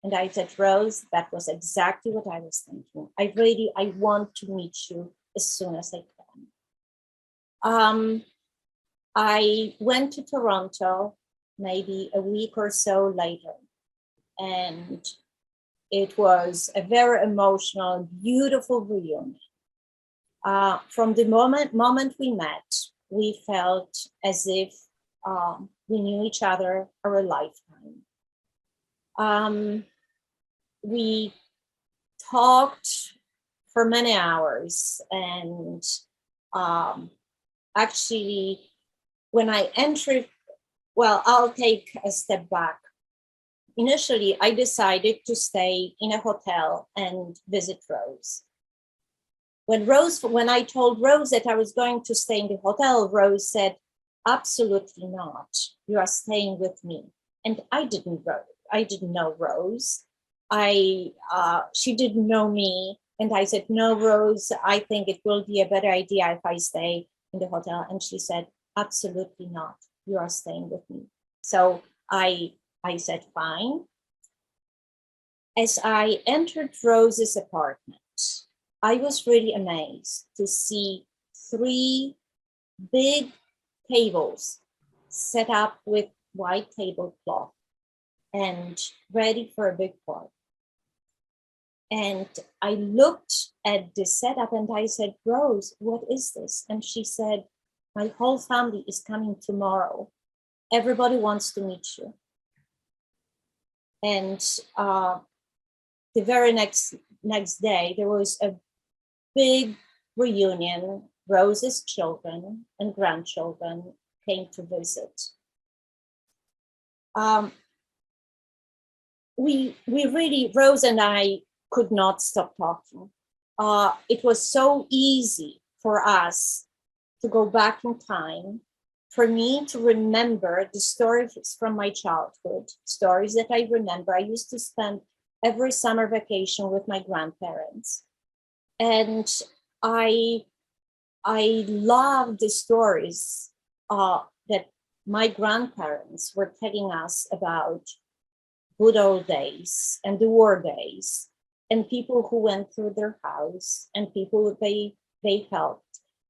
And I said, Rose, that was exactly what I was thinking. I want to meet you as soon as I can. I went to Toronto maybe a week or so later, and it was a very emotional, beautiful reunion. From the moment we met, we felt as if we knew each other for a lifetime. We talked for many hours, and actually, when I entered, well, I'll take a step back. Initially, I decided to stay in a hotel and visit Rose. When I told Rose that I was going to stay in the hotel, Rose said, absolutely not. You are staying with me. And I didn't know Rose. She didn't know me. And I said, no, Rose, I think it will be a better idea if I stay in the hotel. And she said, absolutely not. You are staying with me. So I said, fine. As I entered Rose's apartment, I was really amazed to see 3 big tables set up with white tablecloth and ready for a big party. And I looked at the setup and I said, Rose, what is this? And she said, my whole family is coming tomorrow. Everybody wants to meet you. And the very next day, there was a big reunion. Rose's children and grandchildren came to visit. We really, Rose and I could not stop talking. It was so easy for us to go back in time, for me to remember the stories from my childhood, stories that I remember. I used to spend every summer vacation with my grandparents. And I loved the stories that my grandparents were telling us about good old days and the war days, and people who went through their house and people they helped.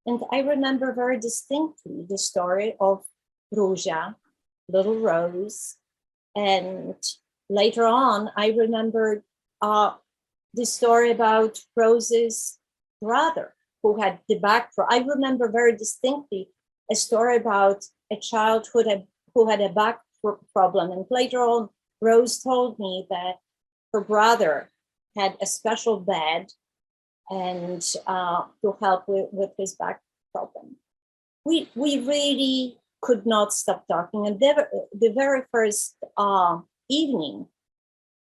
And I remember very distinctly the story of Rózsa, little Rose. And later on, I remembered the story about Rose's brother who had the back problem. I remember very distinctly a story about a child who had a back problem. And later on, Rose told me that her brother had a special bed and to help with his back problem. We really could not stop talking. And the very first evening,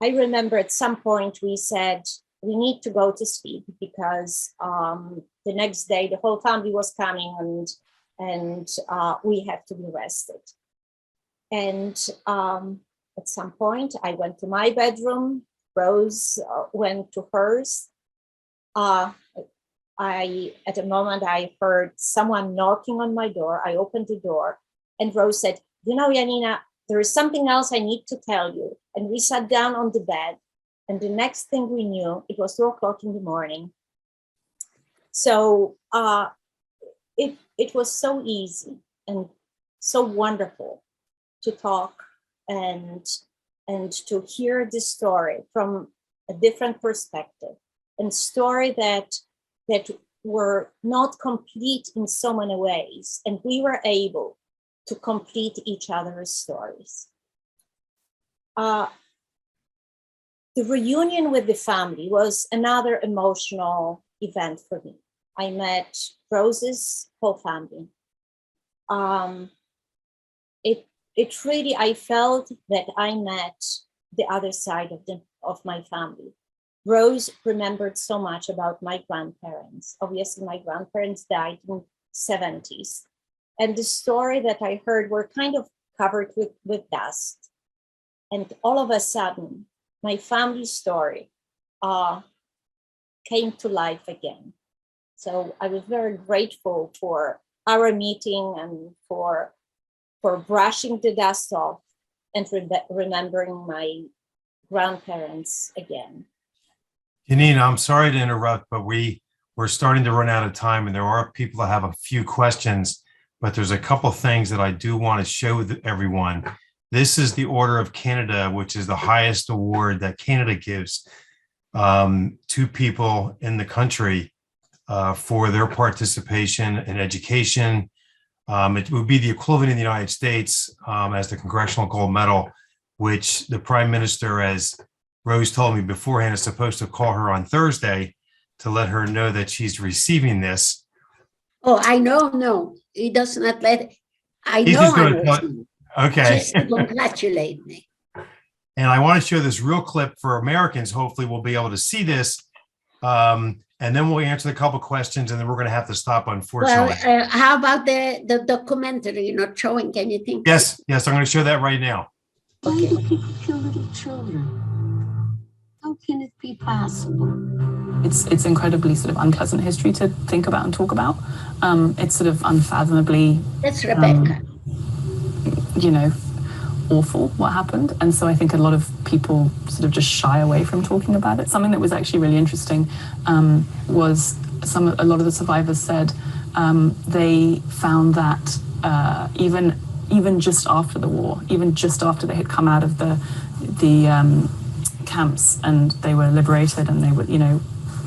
I remember at some point we said, we need to go to sleep because the next day the whole family was coming and we have to be rested. And at some point I went to my bedroom, Rose went to hers. At a moment I heard someone knocking on my door. I opened the door and Rose said, you know, Janina, there is something else I need to tell you. And we sat down on the bed, and the next thing we knew, it was 2:00 in the morning. So it was so easy and so wonderful to talk and to hear the story from a different perspective, and story that were not complete in so many ways, and we were able to complete each other's stories. The reunion with the family was another emotional event for me. I met Rose's whole family. It really, I felt that I met the other side of my family. Rose remembered so much about my grandparents. Obviously, my grandparents died in the 70s. And the story that I heard were kind of covered with dust. And all of a sudden, my family story came to life again. So I was very grateful for our meeting and for brushing the dust off and remembering grandparents again. Janina, I'm sorry to interrupt, but we're starting to run out of time, and there are people that have a few questions, but there's a couple things that I do want to show everyone. This is the Order of Canada, which is the highest award that Canada gives to people in the country for their participation in education. It would be the equivalent in the United States as the Congressional Gold Medal, which the Prime Minister, as Rose told me beforehand, is supposed to call her on Thursday to let her know that she's receiving this. Oh, I know, no, he does not let, I He's know just I going to tell. received. Okay. Just to congratulate me. And I want to show this real clip for Americans. Hopefully we'll be able to see this. And then we'll answer a couple questions, and then we're going to have to stop, unfortunately. Well, how about the documentary you're not showing? Can you think? Yes, I'm going to show that right now. Okay. Why do people kill little children? How can it be possible? It's incredibly sort of unpleasant history to think about and talk about. It's sort of unfathomably, That's Rebecca. awful what happened. And so I think a lot of people sort of just shy away from talking about it. Something that was actually really interesting was a lot of the survivors said they found that even just after the war, even just after they had come out of the camps and they were liberated, and they were,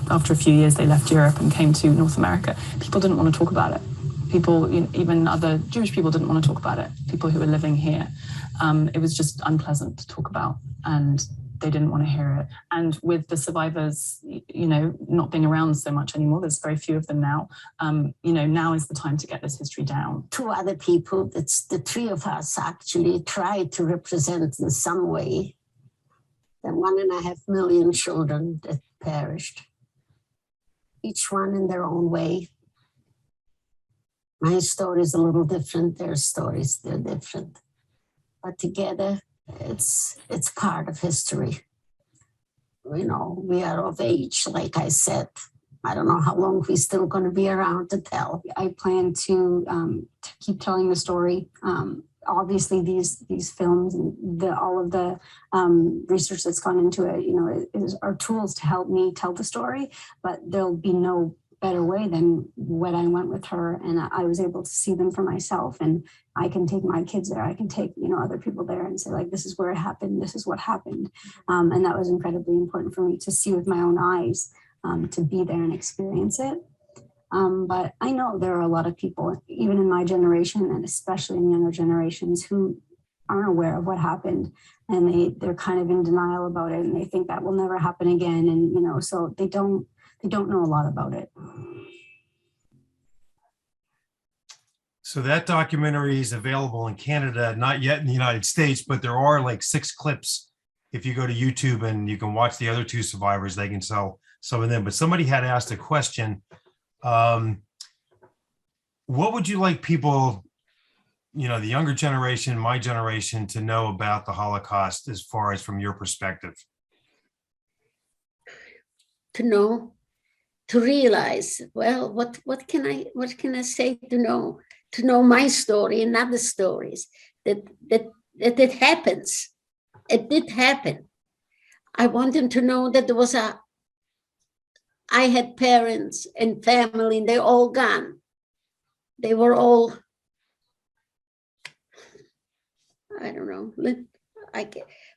after a few years they left Europe and came to North America, people didn't want to talk about it. People, even other Jewish people, didn't want to talk about it. People who were living here. It was just unpleasant to talk about, and they didn't want to hear it. And with the survivors, not being around so much anymore, there's very few of them now. Now is the time to get this history down. Two other people, that's the three of us actually tried to represent in some way the 1.5 million children that perished, each one in their own way. My story is a little different, their stories, they're different. But together, it's part of history. We are of age, like I said. I don't know how long we're still going to be around to tell. I plan to keep telling the story. Obviously, these films and all of the research that's gone into it, are tools to help me tell the story. But there'll be no better way than when I went with her, and I was able to see them for myself. And I can take my kids there. I can take other people there and say, like, this is where it happened. This is what happened. And that was incredibly important for me to see with my own eyes, to be there and experience it. But I know there are a lot of people, even in my generation, and especially in younger generations, who aren't aware of what happened, and they're kind of in denial about it, and they think that will never happen again. And so they don't know a lot about it. So that documentary is available in Canada, not yet in the United States, but there are like 6 clips. If you go to YouTube and you can watch the other 2 survivors, they can sell some of them. But somebody had asked a question. What would you like people, the younger generation, my generation, to know about the Holocaust as far as from your perspective? To know, to realize, well, what can I say to know my story and other stories, that it happens. It did happen. I want them to know that I had parents and family, and they're all gone. They were all, I don't know.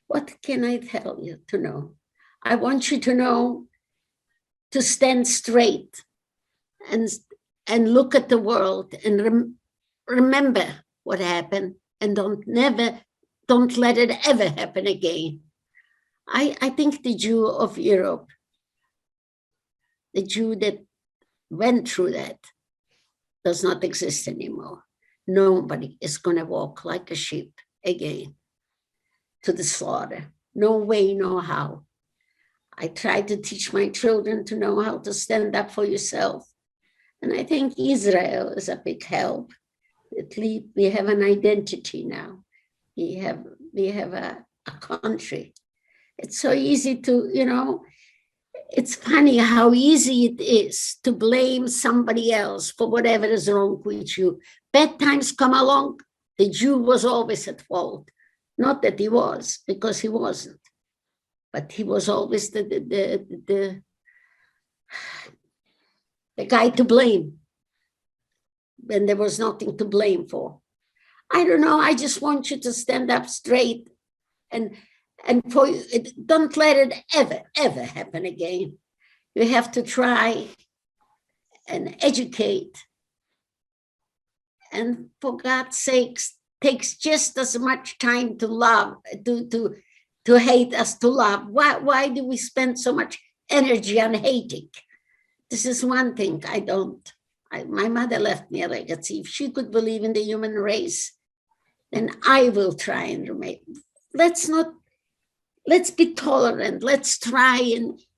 What can I tell you to know? I want you to know to stand straight and look at the world and remember what happened, and don't let it ever happen again. I think the Jew of Europe, the Jew that went through that, does not exist anymore. Nobody is going to walk like a sheep again to the slaughter. No way, no how. I try to teach my children to know how to stand up for yourself. And I think Israel is a big help. At least we have an identity now. We have a country. It's so easy to, it's funny how easy it is to blame somebody else for whatever is wrong with you. Bad times come along, the Jew was always at fault. Not that he was, because he wasn't. but he was always the guy to blame when there was nothing to blame for. I don't know. I just want you to stand up straight and don't let it ever happen again. You have to try and educate. And for God's sakes, takes just as much time to love, to hate as to love. Why do we spend so much energy on hating? This is one thing I don't. My mother left me a legacy. If she could believe in the human race, then I will try and remain. Let's be tolerant. Let's try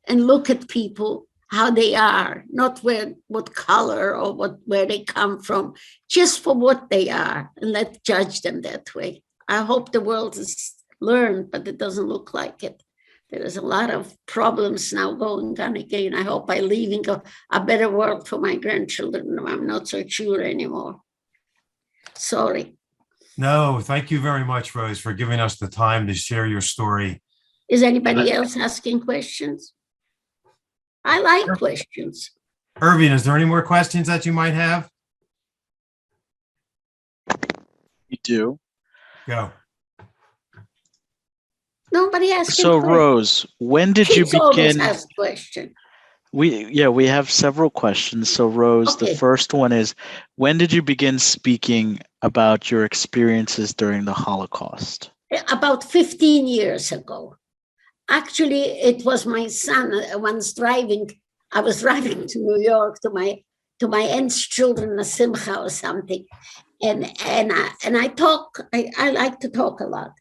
and look at people how they are, not what color or where they come from, just for what they are, and let's judge them that way. I hope the world has learned, but it doesn't look like it. There is a lot of problems now going on again. I hope I'm leaving a better world for my grandchildren. I'm not so sure anymore. Sorry. No, thank you very much, Rose, for giving us the time to share your story. Is anybody else asking questions? I like questions. Irving, is there any more questions that you might have? You do. Go. Nobody asking So questions. Rose, when did you Kids always begin? ask questions. We have several questions. So Rose, Okay. the first one is, when did you begin speaking about your experiences during the Holocaust? About 15 years ago. Actually, it was my son once driving. I was driving to New York to my aunt's children, a simcha or something, and I talk. I like to talk a lot.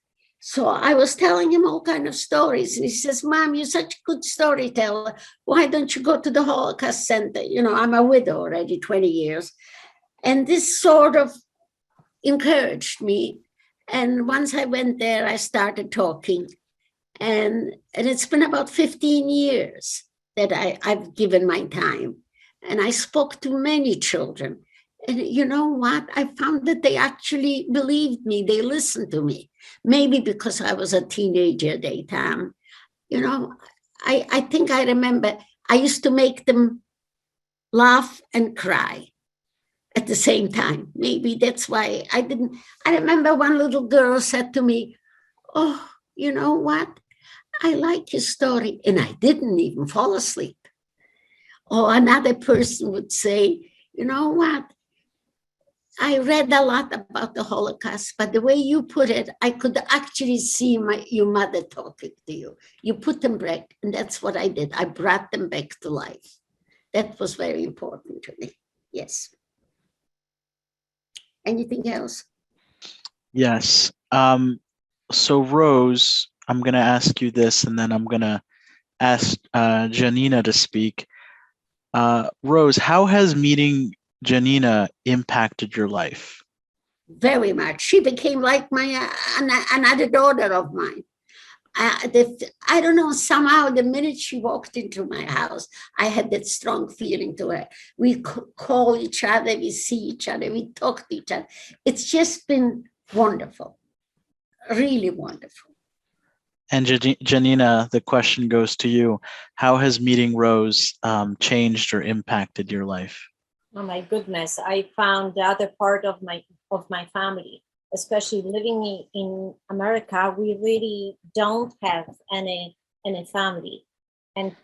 So I was telling him all kind of stories, and he says, "Mom, you're such a good storyteller. Why don't you go to the Holocaust Center?" You know, I'm a widow already 20 years, and this sort of encouraged me. And once I went there, I started talking. And it's been about 15 years that I've given my time. And I spoke to many children. And you know what? I found that they actually believed me. They listened to me. Maybe because I was a teenager at that time. You know, I think I remember I used to make them laugh and cry at the same time. Maybe that's why I didn't. I remember one little girl said to me, "Oh, you know what? I like your story." And I didn't even fall asleep. Or another person would say, "You know what? I read a lot about the Holocaust, but the way you put it, I could actually see your mother talking to you. You put them back." And that's what I did. I brought them back to life. That was very important to me. Yes. Anything else? Yes. So Rose, I'm going to ask you this, and then I'm going to ask Janina to speak. Rose, how has meeting Janina impacted your life? Very much. She became like another daughter of mine. I don't know, somehow the minute she walked into my house, I had that strong feeling to her. We call each other, we see each other, we talk to each other. It's just been wonderful, really wonderful. And Janina, the question goes to you. How has meeting Rose changed or impacted your life? Oh my goodness, I found the other part of my family, especially living in America. We really don't have any family, and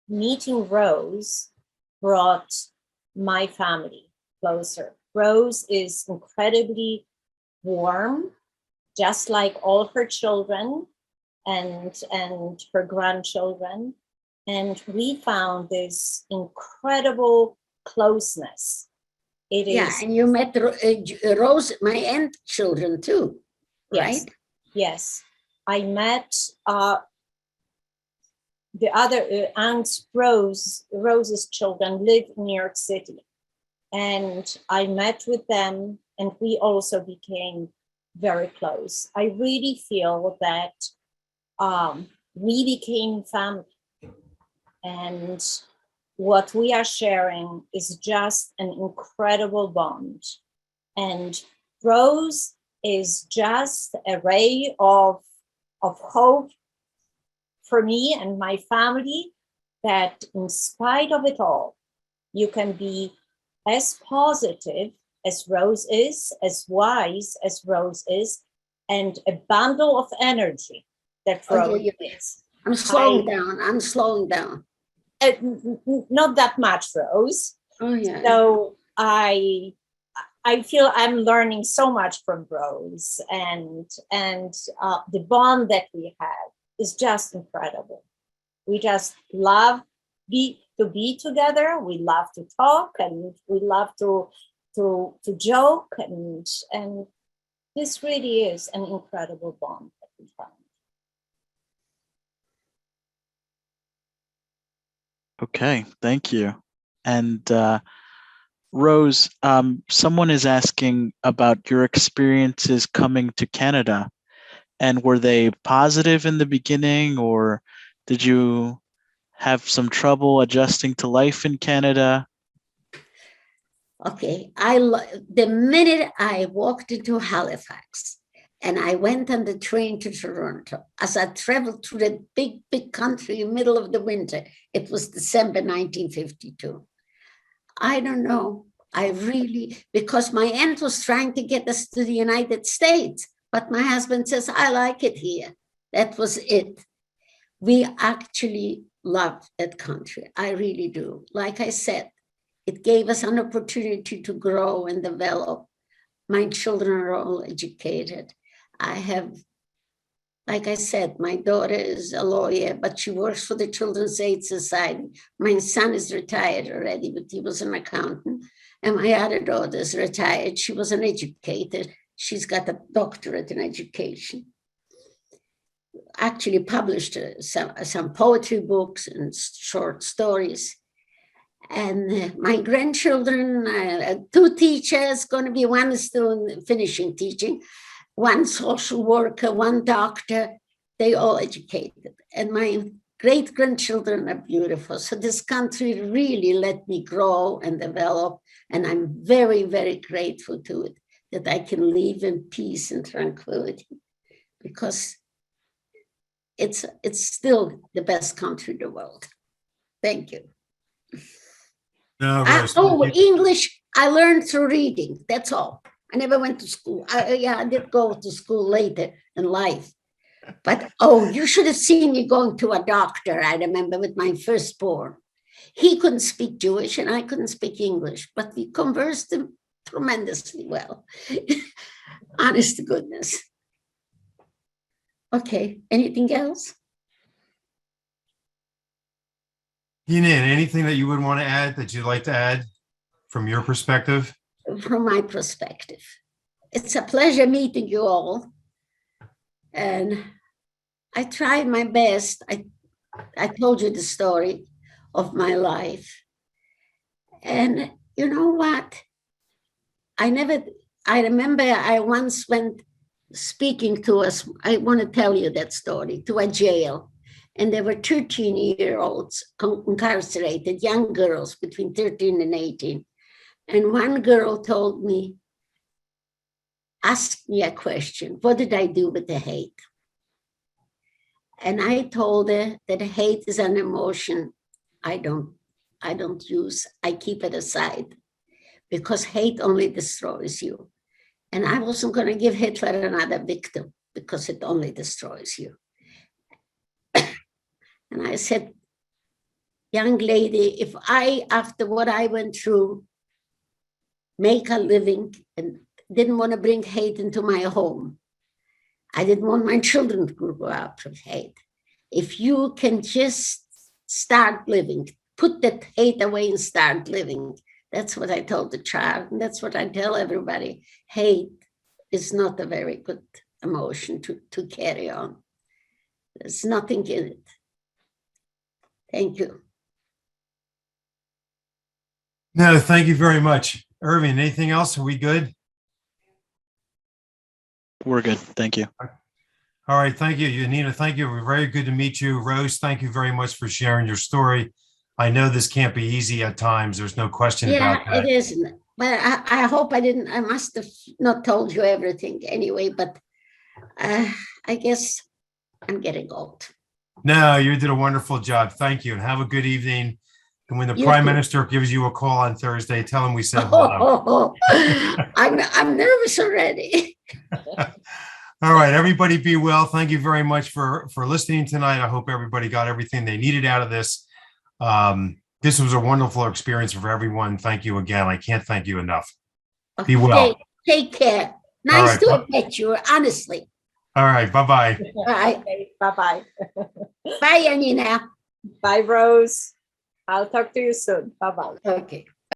meeting Rose brought my family closer. Rose is incredibly warm, just like all her children and her grandchildren, and we found this incredible closeness. It is. Yeah, and you met Rose, my aunt children too, Yes, right? yes. I met the other aunt Rose's children live in New York City, and I met with them, and we also became very close. I really feel that we became family, and what we are sharing is just an incredible bond. And Rose is just a ray of hope for me and my family that in spite of it all, you can be as positive as Rose is, as wise as Rose is, and a bundle of energy that Rose is. I'm slowing down. I'm slowing down. Not that much, Rose. Oh, yeah. So I feel I'm learning so much from Rose, and the bond that we have is just incredible. We just love to be together. We love to talk, and we love to joke, and this really is an incredible bond that we found. Okay, thank you. And Rose, someone is asking about your experiences coming to Canada, and were they positive in the beginning, or did you have some trouble adjusting to life in Canada? Okay, the minute I walked into Halifax and I went on the train to Toronto, as I traveled through that big, big country in the middle of the winter, it was December 1952. I don't know, because my aunt was trying to get us to the United States, but my husband says, I like it here. That was it. We actually love that country. I really do. Like I said, it gave us an opportunity to grow and develop. My children are all educated. I have, like I said, my daughter is a lawyer, but she works for the Children's Aid Society. My son is retired already, but he was an accountant. And my other daughter is retired. She was an educator. She's got a doctorate in education. Actually published some poetry books and short stories. And my grandchildren, 2 teachers, going to be one is still finishing teaching, 1 social worker, 1 doctor, they all educated. And my great-grandchildren are beautiful. So this country really let me grow and develop. And I'm very, very grateful to it that I can live in peace and tranquility, because it's still the best country in the world. Thank you. No, Rose, English, I learned through reading. That's all. I never went to school. I did go to school later in life. But, you should have seen me going to a doctor, I remember, with my firstborn. He couldn't speak Jewish and I couldn't speak English, but we conversed tremendously well. Honest to goodness. Okay, anything else? Janina, anything that you would want to add, that you'd like to add from your perspective? From my perspective, it's a pleasure meeting you all. And I tried my best. I told you the story of my life. And you know what? I remember I once went speaking to us, I want to tell you that story, to a jail. And there were 13-year-olds incarcerated, young girls between 13 and 18. And one girl told me, asked me a question, what did I do with the hate? And I told her that hate is an emotion I don't use, I keep it aside, because hate only destroys you. And I wasn't going to give Hitler another victim, because it only destroys you. And I said, young lady, if I, after what I went through, make a living and didn't want to bring hate into my home, I didn't want my children to grow up with hate. If you can just start living, put that hate away and start living. That's what I told the child, and that's what I tell everybody. Hate is not a very good emotion to carry on. There's nothing in it. Thank you. No, thank you very much. Irving, anything else? Are we good? We're good. Thank you. All right. Thank you, Janina. Thank you. Very good to meet you. Rose, thank you very much for sharing your story. I know this can't be easy at times. There's no question about that. Yeah, it isn't. But I hope I must have not told you everything anyway, but I guess I'm getting old. No, you did a wonderful job. Thank you, and have a good evening. And when the You Prime too. Minister gives you a call on Thursday, tell him we said hello. Oh, I'm nervous already. All right, everybody be well. Thank you very much for listening tonight. I hope everybody got everything they needed out of this. This was a wonderful experience for everyone. Thank you again. I can't thank you enough. Be well. Okay, take care. Nice right. to have met you, honestly. All right, bye-bye. All right. Okay, bye-bye. Bye, Janina. Bye, Rose. I'll talk to you soon. Bye-bye. Okay.